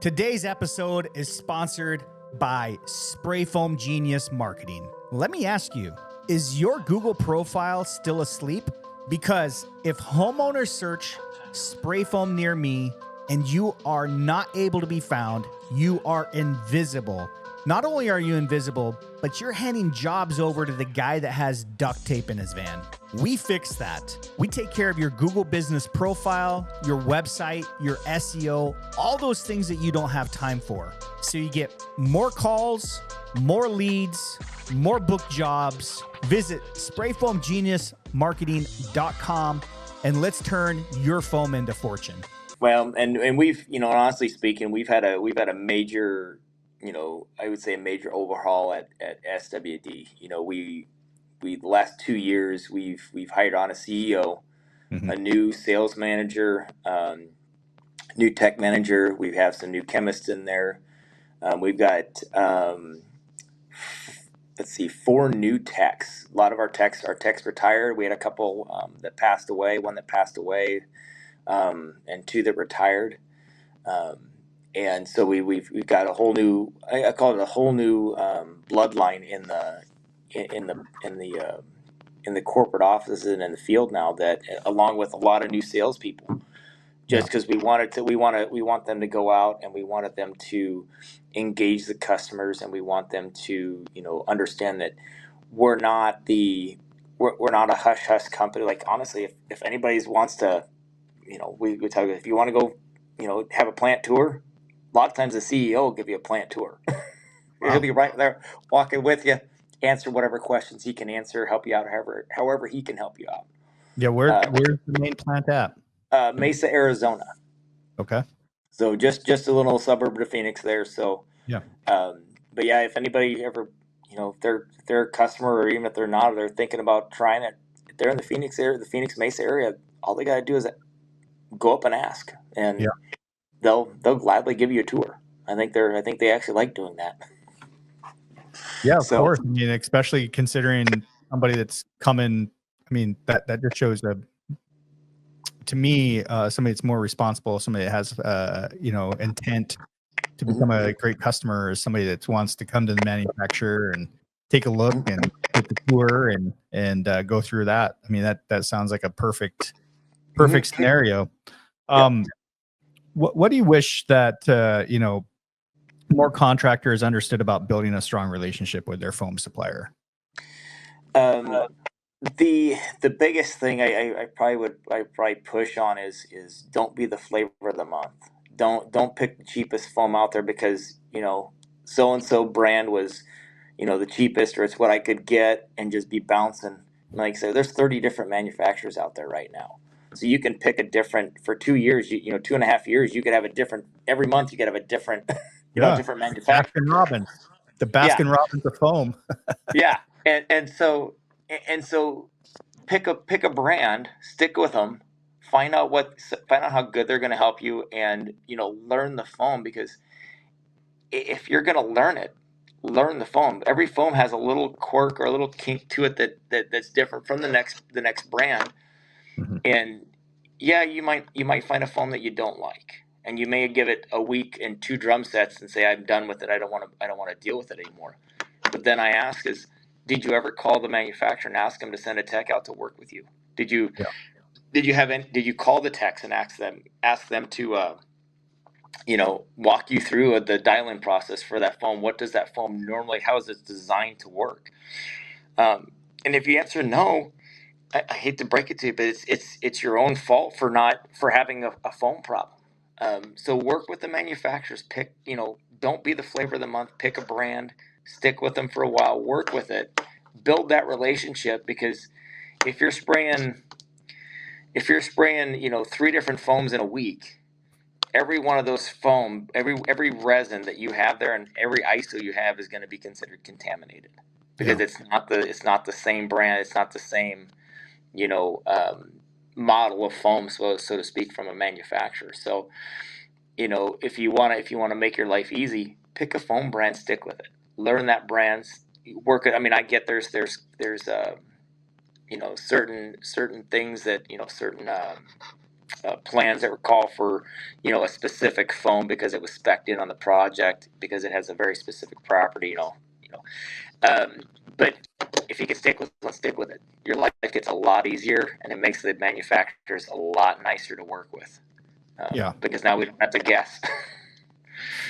Today's episode is sponsored by Spray Foam Genius Marketing. Let me ask you, is your Google profile still asleep? Because if homeowners search spray foam near me and you are not able to be found, you are invisible. Not only are you invisible, but you're handing jobs over to the guy that has duct tape in his van. We fix that. We take care of your Google business profile, your website, your SEO, all those things that you don't have time for. So you get more calls, more leads, more book jobs. Visit sprayfoamgeniusmarketing.com and let's turn your foam into fortune. Well, and we've, honestly speaking, we've had a major, I would say a major overhaul at SWD. We the last 2 years we've hired on a CEO, a new sales manager, new tech manager. We have some new chemists in there. We've got 4 new techs. A lot of our techs retired. We had a couple that passed away. One that passed away, and 2 that retired. And so we've got a whole new, I call it a whole new bloodline in the corporate offices and in the field now, that along with a lot of new salespeople, just because we want them to go out, and we wanted them to engage the customers, and we want them to understand that we're not a hush hush company. Like, honestly, if anybody wants to, we tell you, if you want to go have a plant tour, a lot of times the CEO will give you a plant tour. He'll be right there walking with you, answer whatever questions he can answer, help you out however he can help you out. Yeah, where's the main plant at? Mesa, Arizona. Okay. So just a little suburb of Phoenix there. So but yeah, if anybody ever, if they're a customer, or even if they're not, or they're thinking about trying it, if they're in the Phoenix area, the Phoenix Mesa area, all they got to do is go up and ask, and they'll gladly give you a tour. I think they actually like doing that. Yeah, of course. I mean, especially considering somebody that's coming. I mean, that just shows to me, somebody that's more responsible, somebody that has intent to become a great customer, is somebody that wants to come to the manufacturer and take a look and get the tour and go through that. I mean, that sounds like a perfect scenario. What do you wish that more contractors understood about building a strong relationship with their foam supplier? The biggest thing I probably push on is don't be the flavor of the month. Don't pick the cheapest foam out there because so and so brand was the cheapest, or it's what I could get, and just be bouncing. Like I said, there's 30 different manufacturers out there right now. So you can pick a different, for 2 years, 2.5 years, you could have a different, every month you could have a different, different manufacturer. Baskin Robbins, the Baskin Robbins of foam. And so pick a brand, stick with them, find out how good they're going to help you, and learn the foam, because if you're going to learn it, learn the foam. Every foam has a little quirk or a little kink to it that's different from the next brand. Mm-hmm. And yeah, you might find a foam that you don't like, and you may give it a week and 2 drum sets and say, I'm done with it. I don't want to deal with it anymore. But then I ask is, did you ever call the manufacturer and ask them to send a tech out to work with you? Did you Yeah. did you call the techs and ask them to walk you through the dialing process for that foam? What does that foam normally, how is it designed to work? And if you answer no, I hate to break it to you, but it's your own fault for having a foam problem. So work with the manufacturers. Don't be the flavor of the month. Pick a brand, stick with them for a while, work with it, build that relationship. Because if you're spraying, if you're spraying, 3 different foams in a week, every one of those foam, every resin that you have there, and every ISO you have is going to be considered contaminated because Yeah. it's not the same brand, it's not the same model of foam, so to speak, from a manufacturer. So if you want to make your life easy, pick a foam brand, stick with it, learn that brand, work it. I mean, I get there's certain things that certain plans that would call for a specific foam because it was spec'd in on the project because it has a very specific property. But if you can stick with it. Your life gets a lot easier, and it makes the manufacturers a lot nicer to work with. Yeah. Because now we don't have to guess.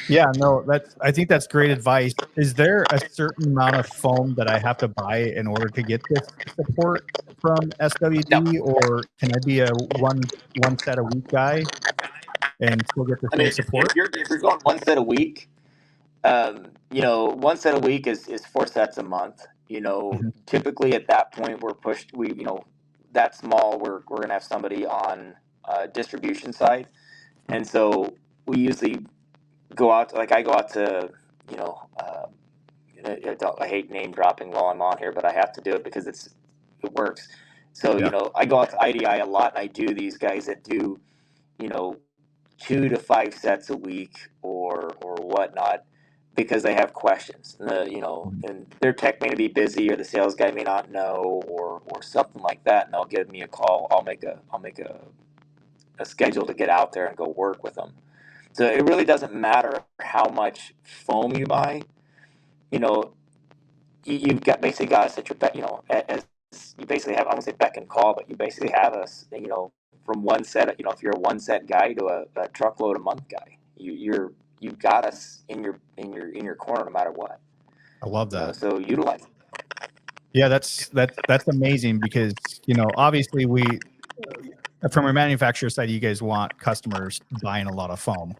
Yeah, no, I think that's great advice. Is there a certain amount of foam that I have to buy in order to get this support from SWD, or can I be a one set a week guy and still get the I same mean, support? if you're going 1 set a week, 1 set a week is 4 sets a month. Mhm. Typically at that point that small, we're gonna have somebody on distribution side, and so we usually go out. Like I go out to you know. I hate name dropping while I'm on here, but I have to do it because it works. So Yeah. I go out to IDI a lot, and I do these guys that do you know 2 to 5 sets a week or whatnot because they have questions. And their tech may be busy or the sales guy may not know or something like that, and they'll give me a call. I'll make a schedule to get out there and go work with them. So it really doesn't matter how much foam you buy. You know, you've got basically got us at your back. As you basically have, I won't say beck and call, but you basically have us. From 1 set. If you're a 1 set guy to a truckload a month guy, you've got us in your corner no matter what. I love that. So utilize it. Yeah, that's amazing because obviously we from a manufacturer side, you guys want customers buying a lot of foam.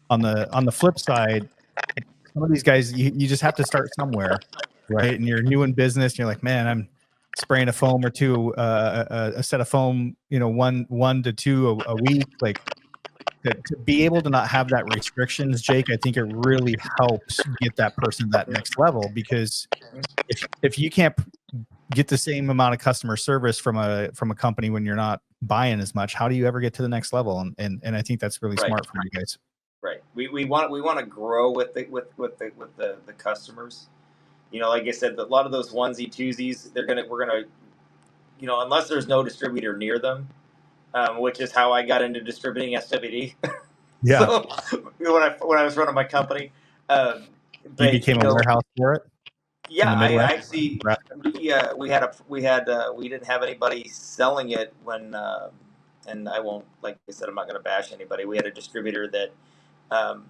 On the flip side, some of these guys you just have to start somewhere, right? And you're new in business, and you're like, man, I'm spraying a foam or two, a set of foam, one to two a week, like. To be able to not have that restrictions, Jake, I think it really helps get that person that next level, because if you can't get the same amount of customer service from a company when you're not buying as much, how do you ever get to the next level? And I think that's really smart from you guys. Right. We want to grow with the customers. Like I said, a lot of those onesie twosies, we're gonna unless there's no distributor near them, which is how I got into distributing SWD. Yeah. So when I was running my company, You became a warehouse for it. Yeah, I actually, we didn't have anybody selling it when, and I won't, like I said, I'm not going to bash anybody. We had a distributor that um,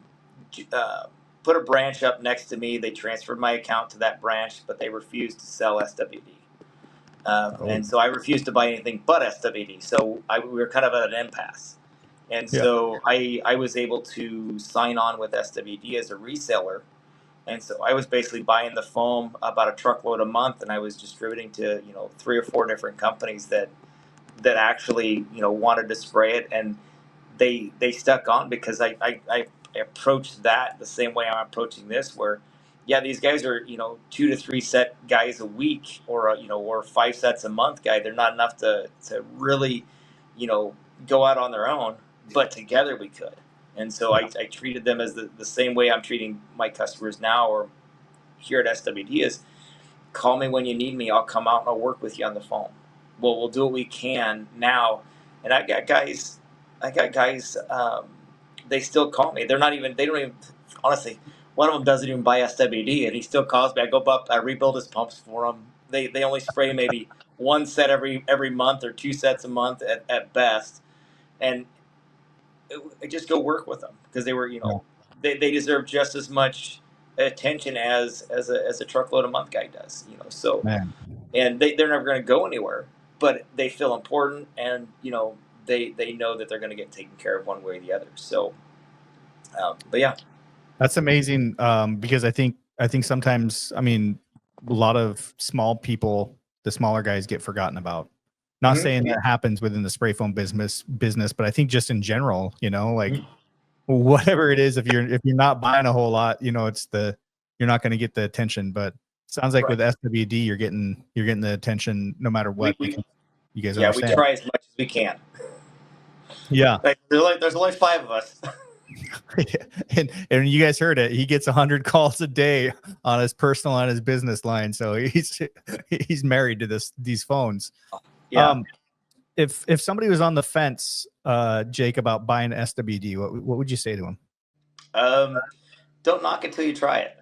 put a branch up next to me. They transferred my account to that branch, but they refused to sell SWD. And so I refused to buy anything but SWD. So we were kind of at an impasse. And so I was able to sign on with SWD as a reseller. And so I was basically buying the foam about a truckload a month, and I was distributing to 3 or 4 different companies that actually wanted to spray it, and they stuck on because I approached that the same way I'm approaching this, where these guys are 2 to 3 set guys a week, or or 5 sets a month guy. They're not enough to really go out on their own, but together we could. And so I treated them as the same way I'm treating my customers now, or here at SWD is call me when you need me. I'll come out and I'll work with you on the phone. Well, we'll do what we can now. And I got guys, they still call me. They don't even, honestly, one of them doesn't even buy SWD and he still calls me. I go up, I rebuild his pumps for him. They only spray maybe one set every month or 2 sets a month at best. And I just go work with them because they were, they deserve just as much attention as a truckload a month guy does, so, Man. and they're never going to go anywhere, but they feel important and, they know that they're going to get taken care of one way or the other. So, but yeah. That's amazing. Because I think sometimes, I mean, a lot of small people, the smaller guys get forgotten about. Not saying that happens within the spray foam business, but I think just in general, like whatever it is, if you're not buying a whole lot, you're not going to get the attention. But sounds like with SWD, you're getting the attention no matter what. You guys understand. We try as much as we can. Yeah. Like, there's only 5 of us. and you guys heard it. He gets 100 calls a day on his personal and his business line. So he's married to these phones. Yeah. If somebody was on the fence, Jake, about buying SWD, what would you say to him? Don't knock it till you try it.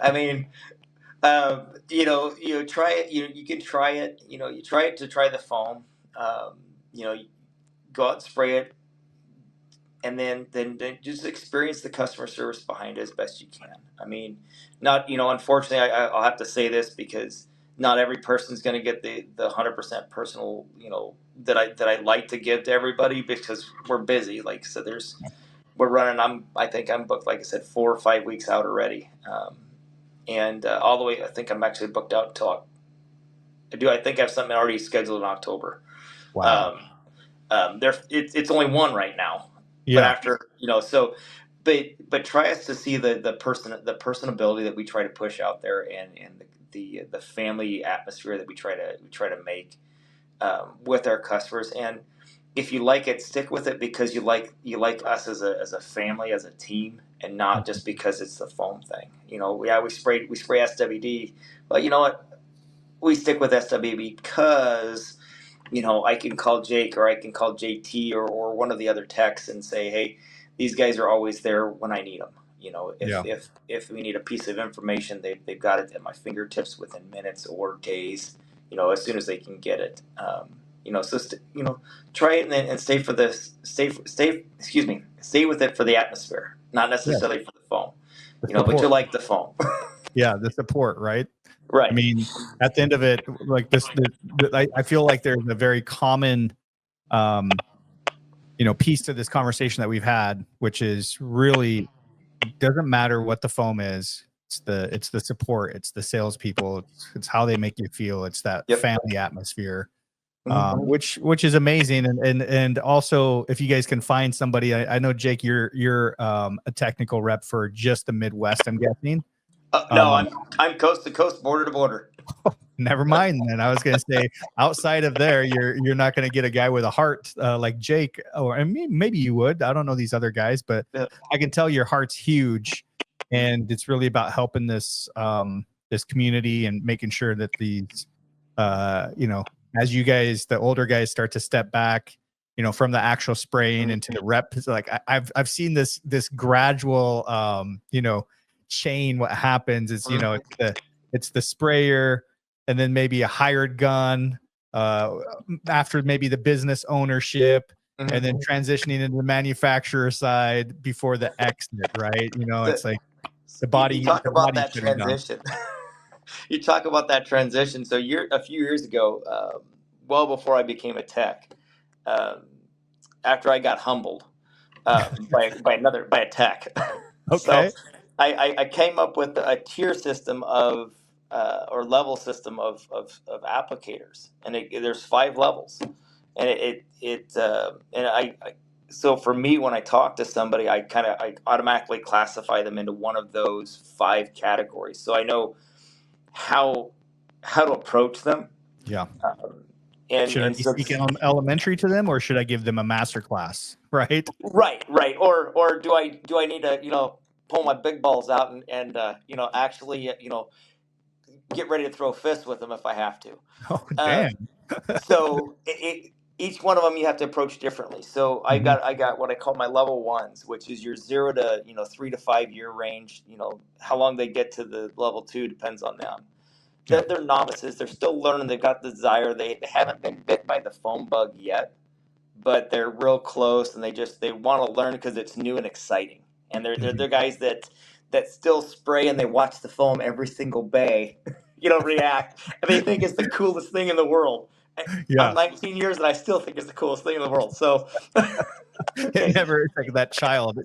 I mean, try it. You can try it. You try it to try the foam. Go out and spray it, and then just experience the customer service behind it as best you can. I mean, unfortunately, I'll have to say this because not every person's going to get the 100% personal, that I like to give to everybody because we're busy. Like, so we're running, I think I'm booked, like I said, 4 or 5 weeks out already. And all the way, I think I'm actually booked out until I think I have something already scheduled in October. Wow. It's only one right now. Yeah. But after, but try us to see the personability that we try to push out there and the family atmosphere that we try to make with our customers. And if you like it, stick with it because you like us as a family, as a team, and not just because it's the foam thing. We spray SWD, but you know what? We stick with SWD because I can call Jake or I can call JT or one of the other techs and say, hey, these guys are always there when I need them. If we need a piece of information, they've got it at my fingertips within minutes or days. As soon as they can get it. Try it and stay with it for the atmosphere, not necessarily for the foam. But you like the foam. Yeah, the support, right? Right. I mean, at the end of it, like I feel like there's a very common, piece to this conversation that we've had, which is really doesn't matter what the foam is. It's the support. It's the salespeople. It's how they make you feel. It's that family atmosphere, which is amazing. And also, if you guys can find somebody, I know Jake, you're a technical rep for just the Midwest, I'm guessing. No, I'm coast to coast, border to border. Never mind then. I was going to say outside of there, you're not going to get a guy with a heart like Jake, or maybe you would. I don't know these other guys, but I can tell your heart's huge, and it's really about helping this this community and making sure that these as you guys, the older guys, start to step back, from the actual spraying into the rep. Like I've seen this gradual chain. What happens is it's the sprayer, and then maybe a hired gun, after maybe the business ownership, and then transitioning into the manufacturer side before the exit, right? It's like the body. You talk about that transition. You talk about that transition. So a few years ago, well before I became a tech, after I got humbled by a tech. Okay. So I came up with a tier system of or level system of applicators, and there's 5 levels, and so for me, when I talk to somebody, I automatically classify them into one of those 5 categories, so I know how to approach them. Yeah. Should I be speaking elementary to them, or should I give them a master class? Right. Right. Or do I need to pull my big balls out and actually get ready to throw fists with them if I have to. Oh, Um, damn. so each one of them you have to approach differently. So I Mhm. got what I call my level ones, which is your 0 to 3 to 5 year range. How long they get to the level 2 depends on them. Yeah. They're novices. They're still learning. They've got the desire. They haven't been bit by the foam bug yet, but they're real close, and they want to learn because it's new and exciting. And they're guys that still spray and they watch the foam every single bay, react, and they think it's the coolest thing in the world. I'm Yeah. 19 years and I still think it's the coolest thing in the world. So, It never is like that child,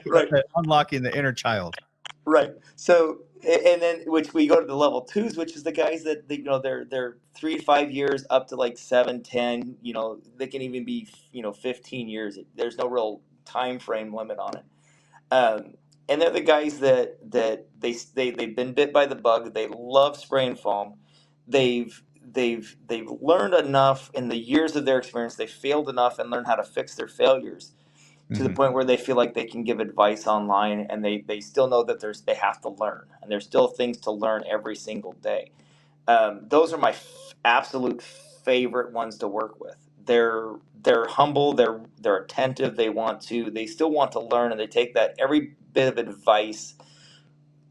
right. unlocking the inner child. Right. So, and then which we go to the level twos, which is the guys that they're 3 to 5 years up to like 7, 10. They can even be 15 years. There's no real time frame limit on it. And they're the guys that they've been bit by the bug. They love spraying foam. They've learned enough in the years of their experience. They failed enough and learned how to fix their failures to the point where they feel like they can give advice online, and they still know that they have to learn, and there's still things to learn every single day. Those are my absolute favorite ones to work with. They're humble, they're attentive, they still want to learn, and they take that every bit of advice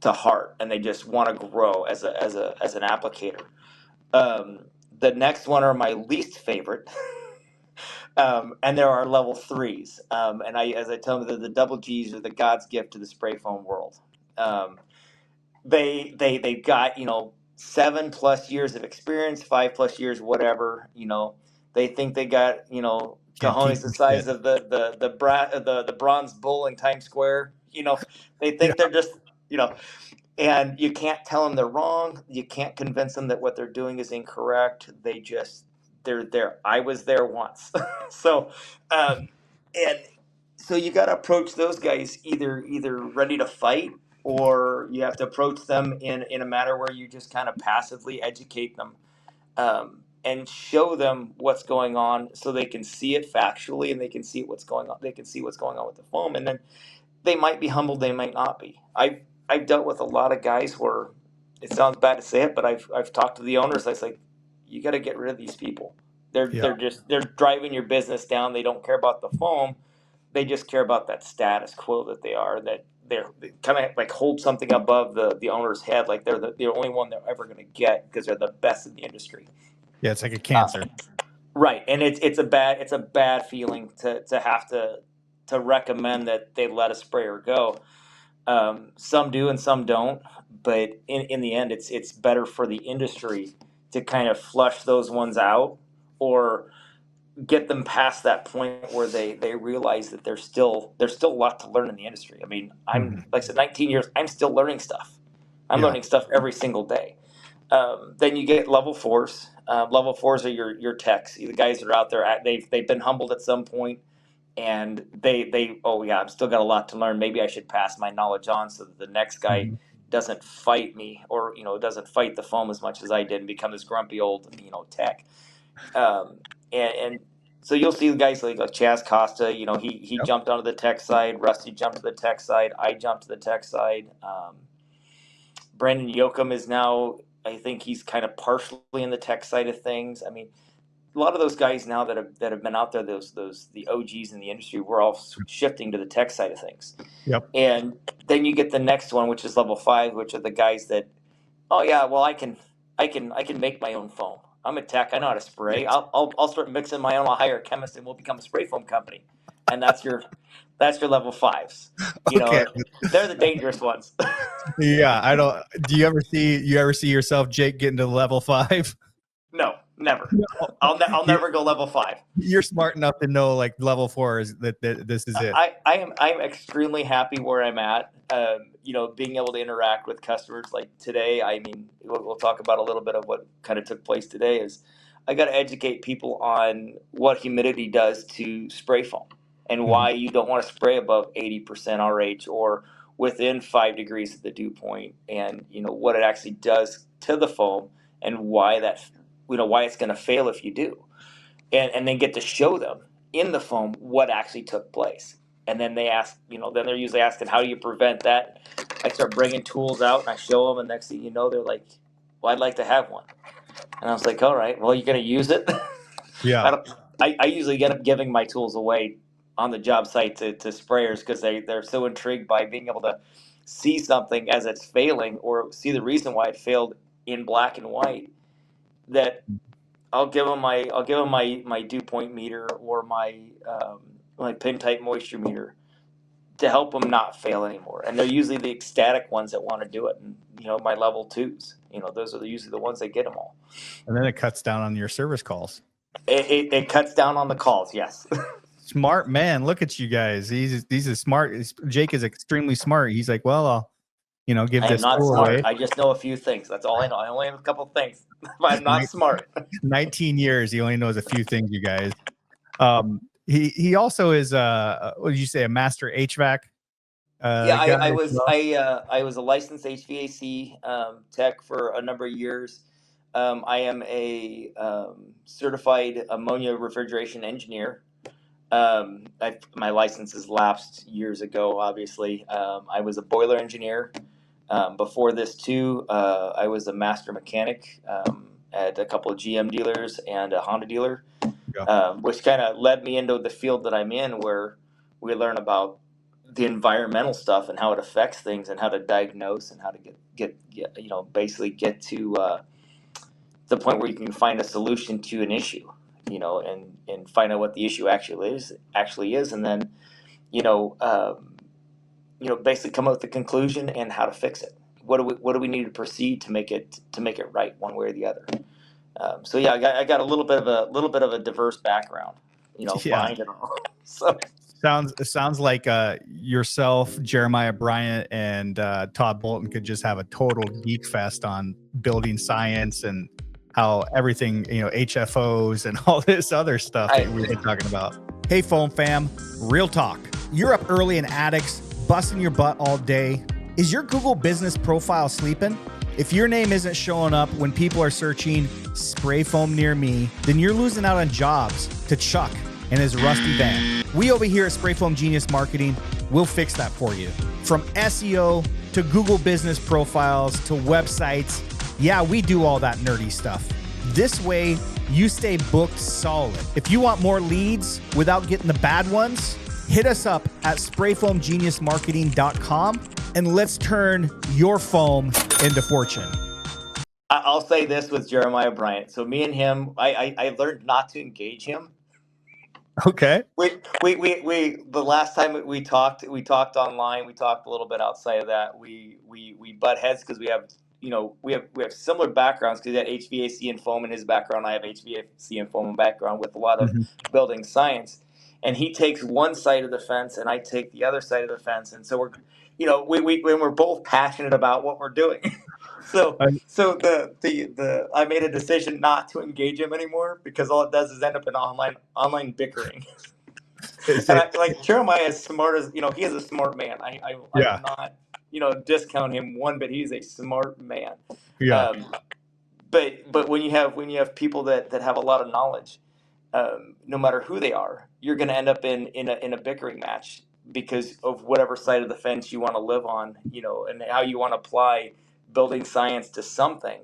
to heart, and they just want to grow as an applicator. The next one are my least favorite. And there are level threes. And as I tell them, the double G's are the God's gift to the spray foam world. They've got 7+ years of experience, 5+ years, whatever. They think they got Can't teach cojones the them size shit. of the bronze bull in Times Square. They Yeah. think they're just you know and you can't tell them they're wrong. You can't convince them that what they're doing is incorrect. They're there. I was there once. So, and so you got to approach those guys either ready to fight, or you have to approach them in a manner where you just kind of passively educate them, and show them what's going on so they can see it factually, and they can see what's going on. They can see what's going on with the foam, and then they might be humbled, they might not be. I've dealt with a lot of guys where it sounds bad to say it, but I've talked to the owners. I was like, you got to get rid of these people. Yeah. They're driving your business down. They don't care about the foam. They just care about that status quo that they are. That they kind of like hold something above the owner's head, like they're the only one they're ever going to get because they're the best in the industry. Yeah. It's like a cancer. Right, and it's a bad feeling to have to recommend that they let a sprayer go. Some do and some don't, but in the end, it's better for the industry to kind of flush those ones out, or get them past that point where they realize that there's still a lot to learn in the industry. I mean, I'm like I said, 19 years, I'm still learning stuff. I'm Yeah. learning stuff every single day. Then you get level fours. Level fours are your techs, the guys that are out there. They've been humbled at some point, and they oh yeah, I've still got a lot to learn. Maybe I should pass my knowledge on so that the next guy Mhm. doesn't fight me, or doesn't fight the foam as much as I did and become this grumpy old tech. Um, and so you'll see the guys like Chaz Costa. He Yep. jumped onto the tech side. Rusty jumped to the tech side. I jumped to the tech side. Brandon Yoakum is now, I think he's kind of partially in the tech side of things. I mean, a lot of those guys now that have been out there, the OGs in the industry, we're all shifting to the tech side of things. Yep. And then you get the next one, which is level 5, which are the guys that, oh yeah, well I can make my own foam. I'm a tech. I know how to spray. I'll start mixing my own. I'll hire a chemist, and we'll become a spray foam company. And that's your level 5s. Okay. They're the dangerous ones. Yeah. I don't. Do you ever see yourself, Jake, getting to level 5? No, never. No. I'll never go level 5. You're smart enough to know like level 4 is that this is it. I'm extremely happy where I'm at. Being able to interact with customers like today. I mean, we'll talk about a little bit of what kind of took place today. Is I got to educate people on what humidity does to spray foam, and why you don't want to spray above 80% RH or within 5 degrees of the dew point, and what it actually does to the foam, and why why it's going to fail if you do, and then get to show them in the foam what actually took place. And then they ask, then they're usually asking, how do you prevent that? I start bringing tools out and I show them, and next thing you know, they're like, well, I'd like to have one. And I was like, all right, well, you're going to use it? Yeah. I usually get up giving my tools away on the job site to sprayers, because they're so intrigued by being able to see something as it's failing, or see the reason why it failed in black and white, that I'll give them my dew point meter, or my pin type moisture meter, to help them not fail anymore. And they're usually the ecstatic ones that want to do it. And my level 2s, those are usually the ones that get them all. And then it cuts down on your service calls. It cuts down on the calls, yes. Smart man. Look at you guys. He's a smart. Jake is extremely smart. He's like, well, I'll, give I am this not tool smart. away. I just know a few things. That's all I know. I only have a couple things, but I'm not smart. 19 years. He only knows a few things, you guys. He also is what did you say, a master HVAC? Yeah, I was a licensed HVAC tech for a number of years. I am a certified ammonia refrigeration engineer. My license has lapsed years ago, obviously. I was a boiler engineer. Before this too, I was a master mechanic at a couple of GM dealers and a Honda dealer, which kind of led me into the field that I'm in, where we learn about the environmental stuff and how it affects things, and how to diagnose, and how to get basically get to the point where you can find a solution to an issue, and find out what the issue actually is, and then basically come up with the conclusion and how to fix it. What do we need to proceed to make it right, one way or the other. So yeah, I got a little bit of a diverse background, behind it all. So sounds like yourself, Jeremiah Bryant, and Todd Bolton could just have a total geek fest on building science and how everything, HFOs and all this other stuff that we've been talking about. Hey, Foam Fam, real talk. You're up early in attics, busting your butt all day. Is your Google business profile sleeping? If your name isn't showing up when people are searching spray foam near me, then you're losing out on jobs to Chuck and his rusty van. We over here at Spray Foam Genius Marketing will fix that for you. From SEO to Google business profiles to websites, yeah, we do all that nerdy stuff. This way, you stay booked solid. If you want more leads without getting the bad ones, hit us up at sprayfoamgeniusmarketing.com and let's turn your foam into fortune. I'll say this with Jeremiah Bryant. So me and him, I learned not to engage him. Okay. We the last time we talked online. We talked a little bit outside of that. We butt heads because we have similar backgrounds, because he had HVAC and foam in his background. I have HVAC and foam background with a lot of building science. And he takes one side of the fence and I take the other side of the fence. And so we're we're both passionate about what we're doing. So I made a decision not to engage him anymore, because all it does is end up in online bickering. And Jeremiah is smart as he is a smart man. I will not discount him one bit. He's a smart man. Yeah. But when you have people that have a lot of knowledge, no matter who they are, you're going to end up in a bickering match, because of whatever side of the fence you want to live on, and how you want to apply building science to something.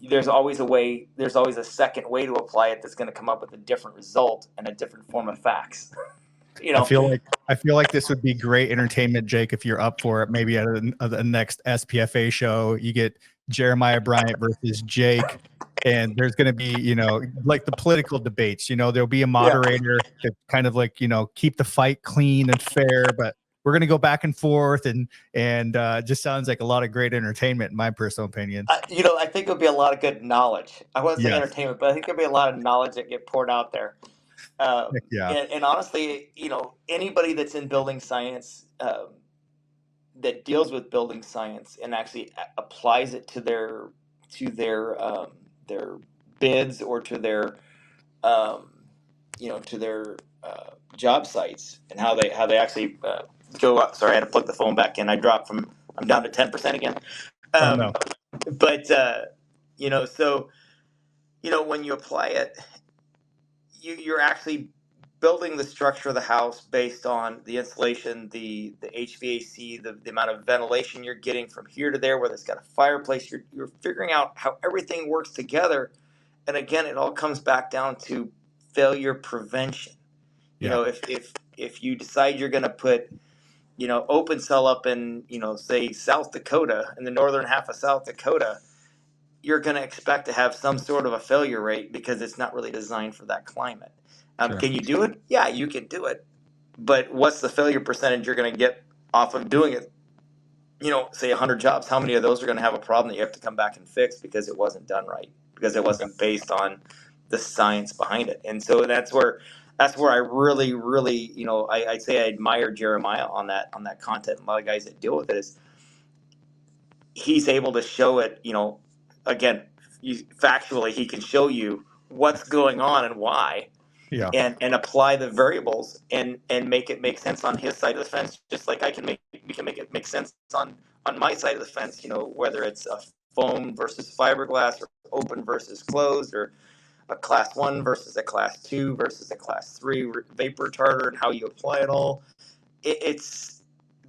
There's always a second way to apply it that's going to come up with a different result and a different form of facts. I feel like this would be great entertainment, Jake, if you're up for it. Maybe at the next SPFA show, you get Jeremiah Bryant versus Jake, and there's going to be, like the political debates. There'll be a moderator to kind of like, keep the fight clean and fair, but we're going to go back and forth, and just sounds like a lot of great entertainment, in my personal opinion. I think it'll be a lot of good knowledge. I wouldn't say entertainment, but I think there'll be a lot of knowledge that get poured out there. And honestly, anybody that's in building science, that deals with building science and actually applies it to their bids, or to their job sites, and how they actually go up. Sorry, I had to plug the phone back in. I'm down to 10% again. No. But when you apply it, you're actually building the structure of the house based on the insulation, the HVAC, the amount of ventilation you're getting from here to there, whether it's got a fireplace, you're figuring out how everything works together. And again, it all comes back down to failure prevention. You know, if you decide you're going to put, open cell up in, say South Dakota, in the northern half of South Dakota, you're going to expect to have some sort of a failure rate because it's not really designed for that climate. Sure. Can you do it? Yeah, you can do it. But what's the failure percentage you're going to get off of doing it? Say 100 jobs, how many of those are going to have a problem that you have to come back and fix because it wasn't done right, because it wasn't based on the science behind it? And so that's where I really, really, I'd say I admire Jeremiah on that content. And a lot of guys that deal with it is he's able to show it, again, factually, he can show you what's going on and why, and apply the variables and make it make sense on his side of the fence, just like we can make it make sense on my side of the fence, whether it's a foam versus fiberglass, or open versus closed, or a class 1 versus a class 2 versus a class 3 vapor retarder, and how you apply it all.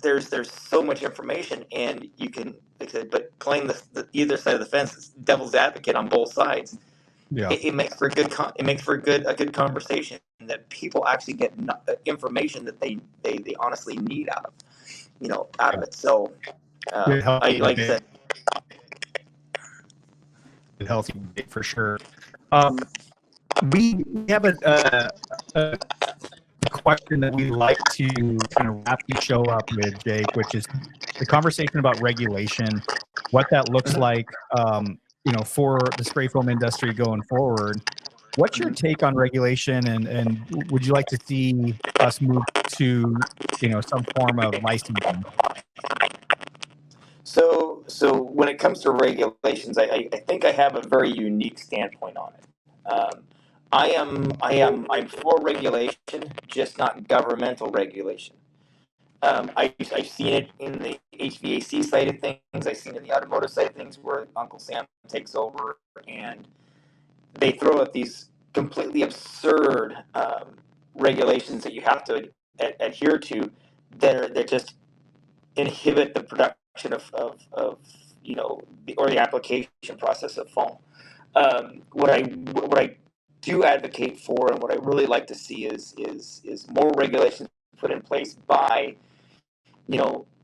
There's so much information, and you can, like I said, but playing the either side of the fence, devil's advocate on both sides, it makes for a good conversation, that people actually get information that they honestly need out of it. So like I said, healthy for sure. We have a question that we like to kind of wrap the show up with, Jake, which is the conversation about regulation, what that looks like, for the spray foam industry going forward. What's your take on regulation, and would you like to see us move to, some form of licensing? So when it comes to regulations, I think I have a very unique standpoint on it. I'm for regulation, just not governmental regulation. I've seen it in the HVAC side of things. I've seen it in the automotive side of things, where Uncle Sam takes over and they throw out these completely absurd regulations that you have to adhere to, that just inhibit the production of or the application process of foam. What I do advocate for, and what I really like to see, is more regulations put in place by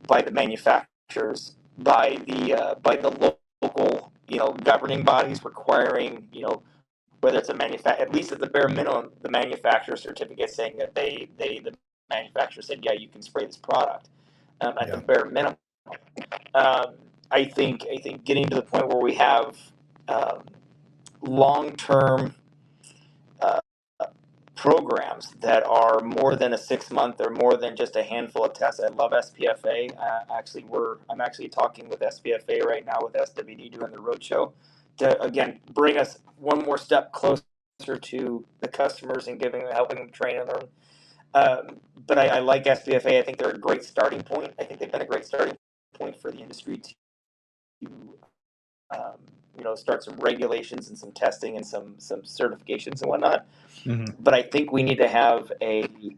by the manufacturers, by the local governing bodies, requiring whether it's at least at the bare minimum, the manufacturer certificate saying that the manufacturer said, yeah, you can spray this product, at the bare minimum. I think getting to the point where we have long-term programs that are more than a 6-month, or more than just a handful of tests. I love SPFA. I'm actually talking with SPFA right now, with SWD doing the roadshow, to again bring us one more step closer to the customers and helping them train and learn. But I like SPFA. I think they're a great starting point. I think they've been a great starting point for the industry to start some regulations and some testing and some certifications and whatnot. Mm-hmm. But I think we need to have an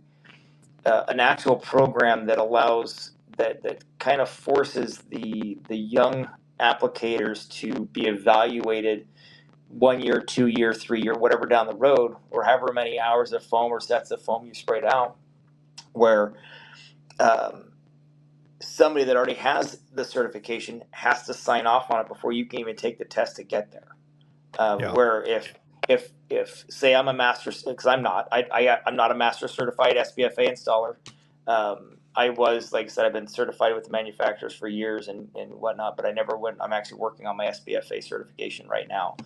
actual program that allows that kind of forces the young applicators to be evaluated 1 year, 2 year, 3 year, whatever down the road, or however many hours of foam or sets of foam you sprayed out, where somebody that already has the certification has to sign off on it before you can even take the test to get there. Where if say I'm a master, because I'm not a master certified SPFA installer. I was, like I said, I've been certified with the manufacturers for years and whatnot, but I never went. I'm actually working on my SPFA certification right now.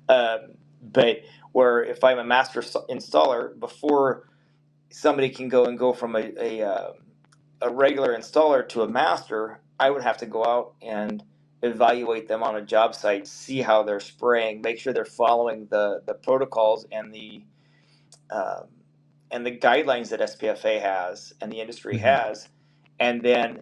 But where if I'm a master installer, before somebody can go from a regular installer to a master, I would have to go out and evaluate them on a job site, see how they're spraying, make sure they're following the protocols and the guidelines that SPFA has and the industry has, and then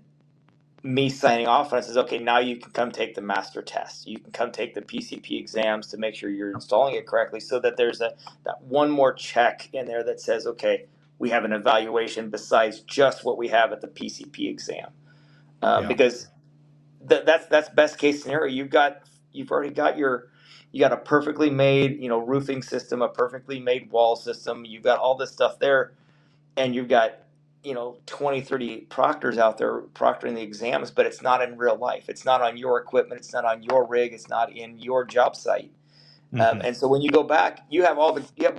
me signing off on it says, okay, now you can come take the master test. You can come take the PCP exams to make sure you're installing it correctly, so that there's that one more check in there that says, okay, we have an evaluation besides just what we have at the PCP exam, because that's best case scenario. You've already got you got a perfectly made, roofing system, a perfectly made wall system. You've got all this stuff there, and you've got 20, 30 proctors out there proctoring the exams, but it's not in real life. It's not on your equipment. It's not on your rig. It's not in your job site. And so when you go back, you have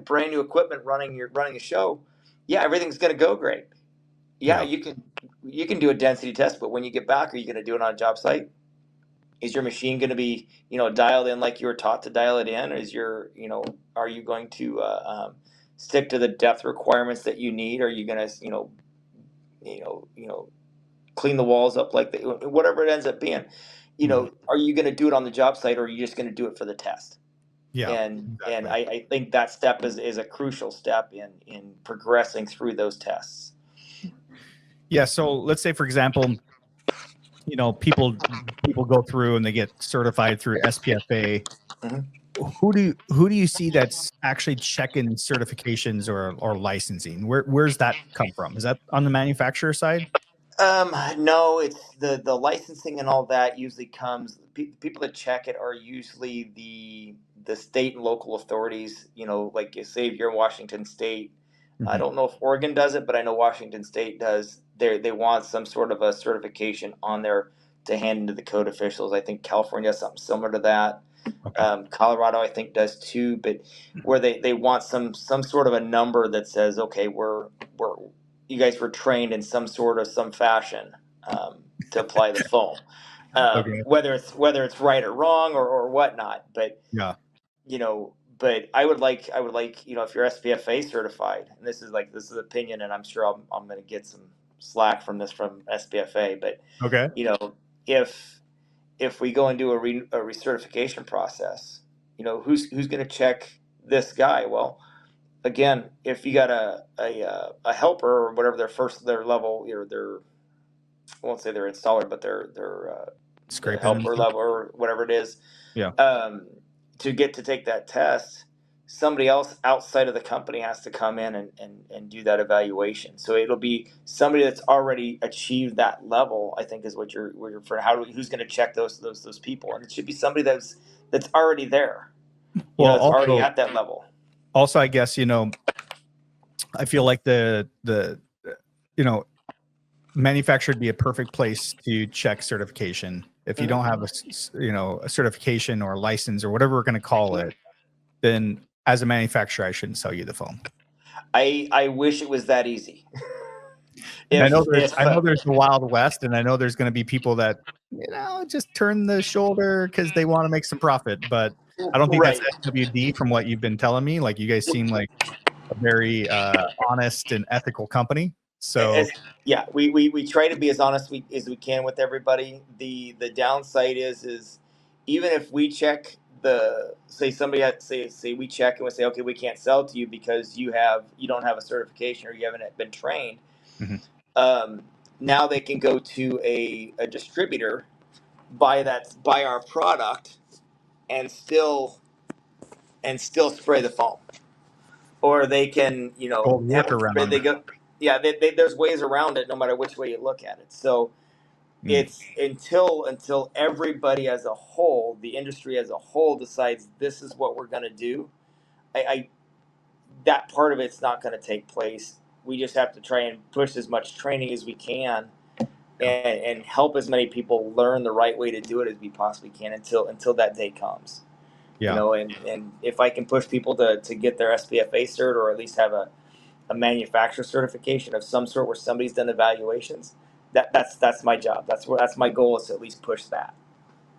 brand new equipment running a show. Yeah, everything's going to go great. Yeah, you can do a density test, but when you get back, are you going to do it on a job site? Is your machine going to be dialed in like you were taught to dial it in? Are you going to stick to the depth requirements that you need? Are you going to clean the walls up whatever it ends up being? Are you going to do it on the job site, or are you just going to do it for the test? Yeah. And Exactly. I think that step is a crucial step in progressing through those tests. Yeah. So let's say, for example, people go through and they get certified through SPFA. Mhm. Who do you see that's actually checking certifications or licensing? Where's that come from? Is that on the manufacturer side? No, it's the licensing and all that usually comes. People that check it are usually the state and local authorities. Like you say, if you're in Washington State, I don't know if Oregon does it, but I know Washington State does. They want some sort of a certification on there to hand into the code officials. I think California has something similar to that. Okay. Colorado, I think, does too, but where they want some sort of a number that says, okay, you guys were trained in some fashion to apply the foam, Okay. whether it's right or wrong or whatnot. But Yeah. but I would like if you're SPFA certified, and this is opinion, and I'm sure I'm going to get some slack from SPFA, but Okay. if we go and do a recertification process, who's going to check this guy? Well, again, if you got a helper or whatever their level, I won't say their installer, but their Scraping helper level or whatever it is, Yeah. to get to take that test, somebody else outside of the company has to come in and do that evaluation. So it'll be somebody that's already achieved that level, I think, is what you're for. Who's going to check those people? And it should be somebody that's already there. Well, That's already also, at that level. I guess, I feel like the manufacturer would be a perfect place to check certification. If you don't have a certification or a license or whatever we're going to call it, then as a manufacturer, I shouldn't sell you the foam. I wish it was that easy. I know there's the Wild West, and I know there's going to be people that just turn the shoulder because they want to make some profit. But I don't think that's SWD from what you've been telling me. Like, you guys seem like a very honest and ethical company. So we try to be as honest as we can with everybody. The downside is even if we check say we check and we say, okay, we can't sell to you because you don't have a certification or you haven't been trained. Now they can go to a distributor, buy our product, and still spray the foam, or they can there's ways around it no matter which way you look at it. So it's until everybody as a whole, the industry as a whole, decides this is what we're going to do, that part of it's not going to take place. We just have to try and push as much training as we can and help as many people learn the right way to do it as we possibly can until that day comes. And if I can push people to get their SPFA cert, or at least have a manufacturer certification of some sort where somebody's done evaluations, that's my job. That's my goal, is to at least push that.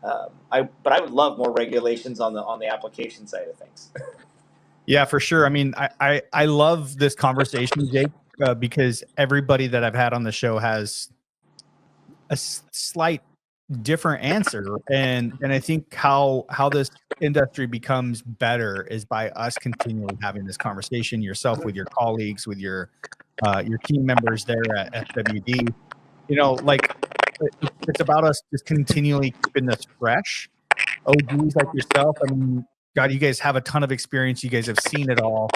But I would love more regulations on the application side of things. Yeah, for sure. I mean, I love this conversation, Jake, because everybody that I've had on the show has a slight different answer, and I think how this industry becomes better is by us continually having this conversation, yourself with your colleagues, with your team members there at SWD. It's about us just continually keeping this fresh. OGs like yourself, I mean, God, you guys have a ton of experience. You guys have seen it all.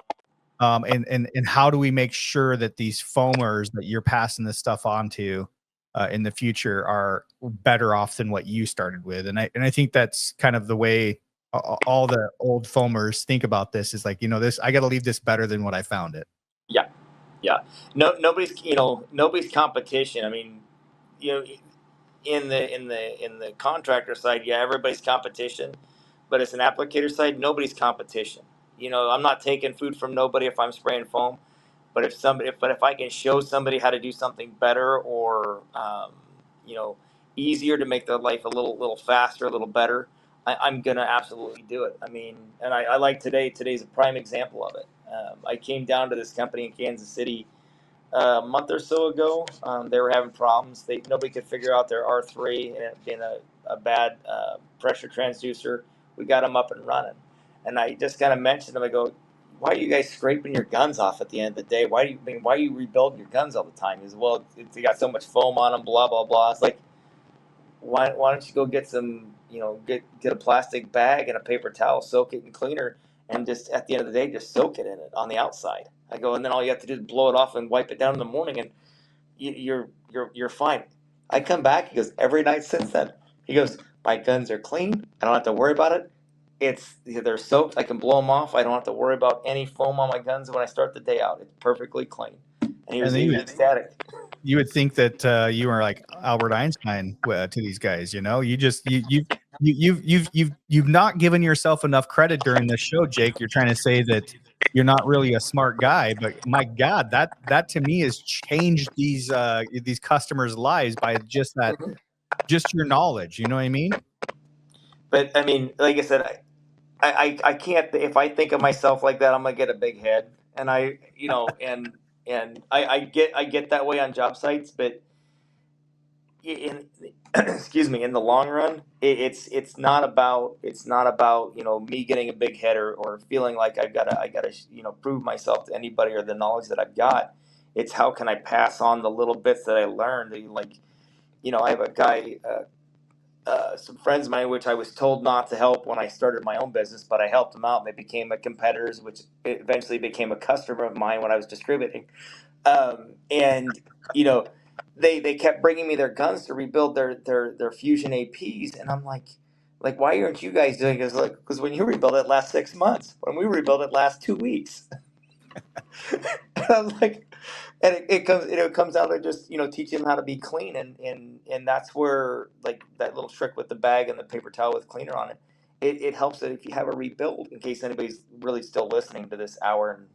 And how do we make sure that these foamers that you're passing this stuff on to in the future are better off than what you started with? And I think that's kind of the way all the old foamers think about this, is like, this, I got to leave this better than what I found it. Yeah, yeah. Nobody's competition. I mean, you know, in the contractor side, yeah, everybody's competition, but it's an applicator side, nobody's competition. I'm not taking food from nobody if I'm spraying foam, but if I can show somebody how to do something better, or easier, to make their life a little faster, a little better, I'm gonna absolutely do it. I mean, and I like today's a prime example of it. I came down to this company in Kansas City a month or so ago. They were having problems. Nobody could figure out their R3, and it being a bad pressure transducer. We got them up and running, and I just kind of mentioned them. I go, "Why are you guys scraping your guns off at the end of the day? Why are you rebuilding your guns all the time?" He says, "Well, they got so much foam on them, blah blah blah." It's like, why don't you go get some, get a plastic bag and a paper towel, soak it in cleaner, and just at the end of the day, just soak it in it on the outside. I go, and then all you have to do is blow it off and wipe it down in the morning, and you're fine. I come back. He goes, every night since then. He goes, my guns are clean. I don't have to worry about it. They're soaked. I can blow them off. I don't have to worry about any foam on my guns when I start the day out. It's perfectly clean. And he was ecstatic. You would think that you are like Albert Einstein to these guys. You've not given yourself enough credit during this show, Jake. You're trying to say that you're not really a smart guy, but my God, that to me has changed these customers' lives by just your knowledge. You know what I mean? But I mean, like I said, I can't. If I think of myself like that, I'm gonna get a big head, and I get that way on job sites, but in excuse me, in the long run, it's not about me getting a big head, or feeling like I gotta prove myself to anybody, or the knowledge that I've got. It's how can I pass on the little bits that I learned. I have a guy. Some friends of mine, which I was told not to help when I started my own business, but I helped them out, and they became my competitors, which eventually became a customer of mine when I was distributing. And they kept bringing me their guns to rebuild their Fusion APs, and I'm like, why aren't you guys doing this? Like, because when you rebuild it lasts 6 months. When we rebuild it lasts 2 weeks. And I was like, and it comes down to just teaching them how to be clean, and that's where, like, that little trick with the bag and the paper towel with cleaner on it, it helps that if you have a rebuild, in case anybody's really still listening to this hour and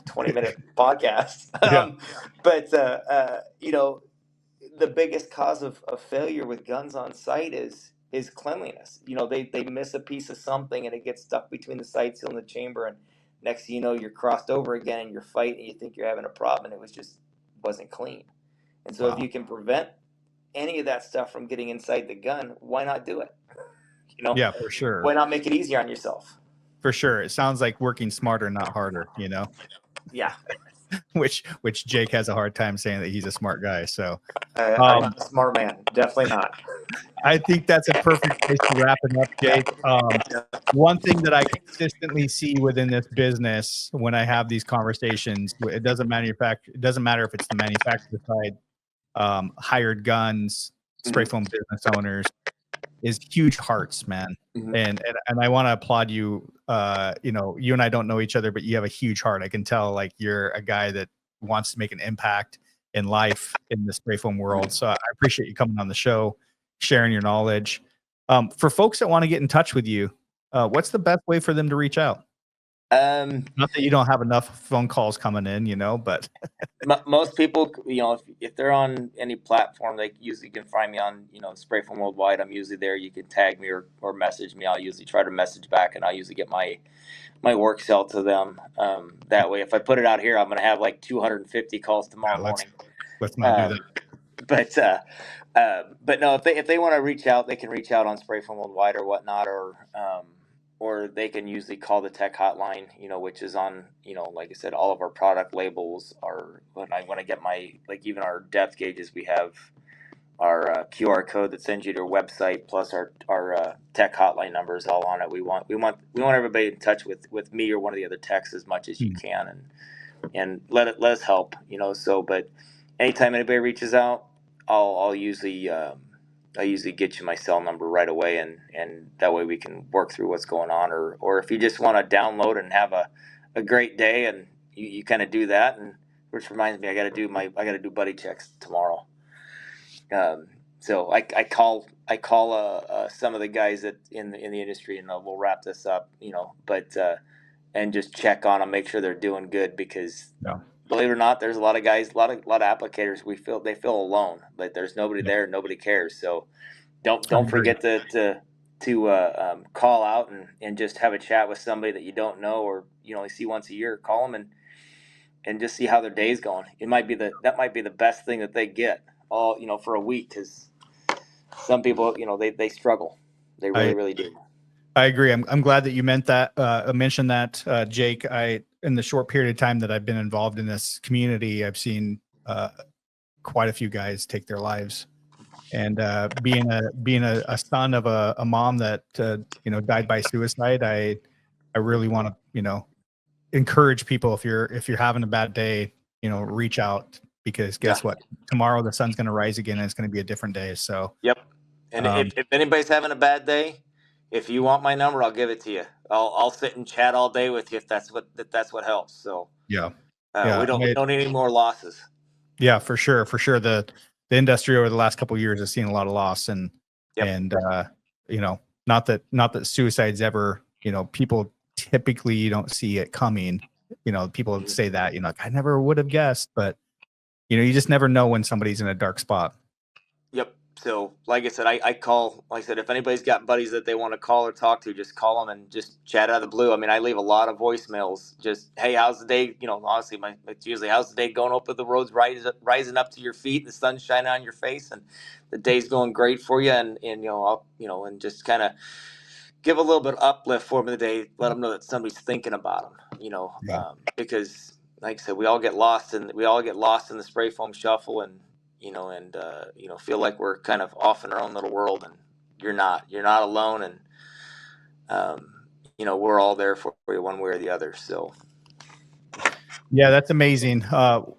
20-minute podcast. Yeah. But the biggest cause of failure with guns on site is cleanliness. They miss a piece of something, and it gets stuck between the sight seal and the chamber, and next thing you know, you're crossed over again, and you're fighting, and you think you're having a problem, and it wasn't clean. And so Wow. if you can prevent any of that stuff from getting inside the gun, why not do it? Yeah, for sure. Why not make it easier on yourself? For sure. It sounds like working smarter, not harder, Yeah. which Jake has a hard time saying that he's a smart guy. So I'm not a smart man. Definitely not. I think that's a perfect place to wrap it up, Jake. One thing that I consistently see within this business when I have these conversations, it doesn't matter if it's the manufacturer side, hired guns, spray foam business owners, is huge hearts, man. Mhm. And I want to applaud you. You and I don't know each other, but you have a huge heart. I can tell, like, you're a guy that wants to make an impact in life in the spray foam world. So I appreciate you coming on the show, sharing your knowledge. For folks that want to get in touch with you, what's the best way for them to reach out? Not that you don't have enough phone calls coming in, but most people, if they're on any platform, they usually can find me on, Spray Foam Worldwide. I'm usually there. You can tag me or message me. I'll usually try to message back, and I'll usually get my work cell to them. That way, if I put it out here, I'm going to have like 250 calls tomorrow morning. Let's not do that. But no, if they want to reach out, they can reach out on Spray Foam Worldwide or whatnot, or they can usually call the tech hotline, which is on, like I said, all of our product labels are, when I get my, like, even our depth gauges, we have QR code that sends you to our website, plus our tech hotline number is all on it. We want everybody in touch with me or one of the other techs as much as you can, and let us help. So, but anytime anybody reaches out, I'll usually get you my cell number right away, and that way we can work through what's going on, or if you just want to download and have a great day, and you kind of do that. And which reminds me, I got to do buddy checks tomorrow. So I call some of the guys that in the industry, and we'll wrap this up, but and just check on them, make sure they're doing good, because believe it or not, there's a lot of guys, a lot of applicators. They feel alone, like there's nobody there, nobody cares. So don't forget to call out and just have a chat with somebody that you don't know, or you only see once a year. Call them and just see how their day's going. That might be the best thing that they get all for a week, because some people they struggle, they really do. I agree. I'm glad that you mentioned that, Jake. In the short period of time that I've been involved in this community, I've seen quite a few guys take their lives. And being a son of a mom that died by suicide, I really want to encourage people, if you're having a bad day, reach out, because guess what? Tomorrow the sun's going to rise again, and it's going to be a different day. So yep. And if anybody's having a bad day, if you want my number, I'll give it to you. I'll sit and chat all day with you if that's what helps. So we don't need any more losses. Yeah, for sure. The industry over the last couple of years has seen a lot of loss, and not that suicide's ever, people typically, you don't see it coming. People say that, I never would have guessed, but you just never know when somebody's in a dark spot. Yep. So, like I said, if anybody's got buddies that they want to call or talk to, just call them and just chat out of the blue. I mean, I leave a lot of voicemails. Just, hey, how's the day? Honestly, it's usually, how's the day going? Hope the road's rising up to your feet, the sun's shining on your face, and the day's going great for you. And and just kind of give a little bit of uplift for them today. Let them know that somebody's thinking about them. Because, like I said, we all get lost in the spray foam shuffle, and feel like we're kind of off in our own little world, and you're not alone. And, we're all there for you one way or the other. So. Yeah, that's amazing.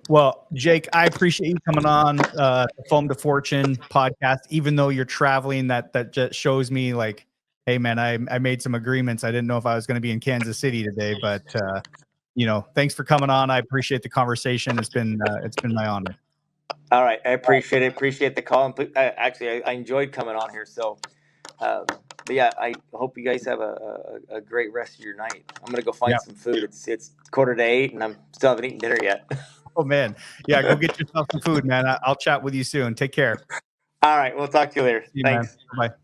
Well, Jake, I appreciate you coming on the Foam to Fortune podcast, even though you're traveling. That just shows me, like, hey man, I made some agreements. I didn't know if I was going to be in Kansas City today, but thanks for coming on. I appreciate the conversation. It's been my honor. All right. I appreciate it. Appreciate the call. And I enjoyed coming on here. So, but yeah, I hope you guys have a great rest of your night. I'm going to go find some food. It's 7:45 and I still haven't eaten dinner yet. Oh man. Yeah. Go get yourself some food, man. I'll chat with you soon. Take care. All right. We'll talk to you later. See you, Thanks. Man. Bye.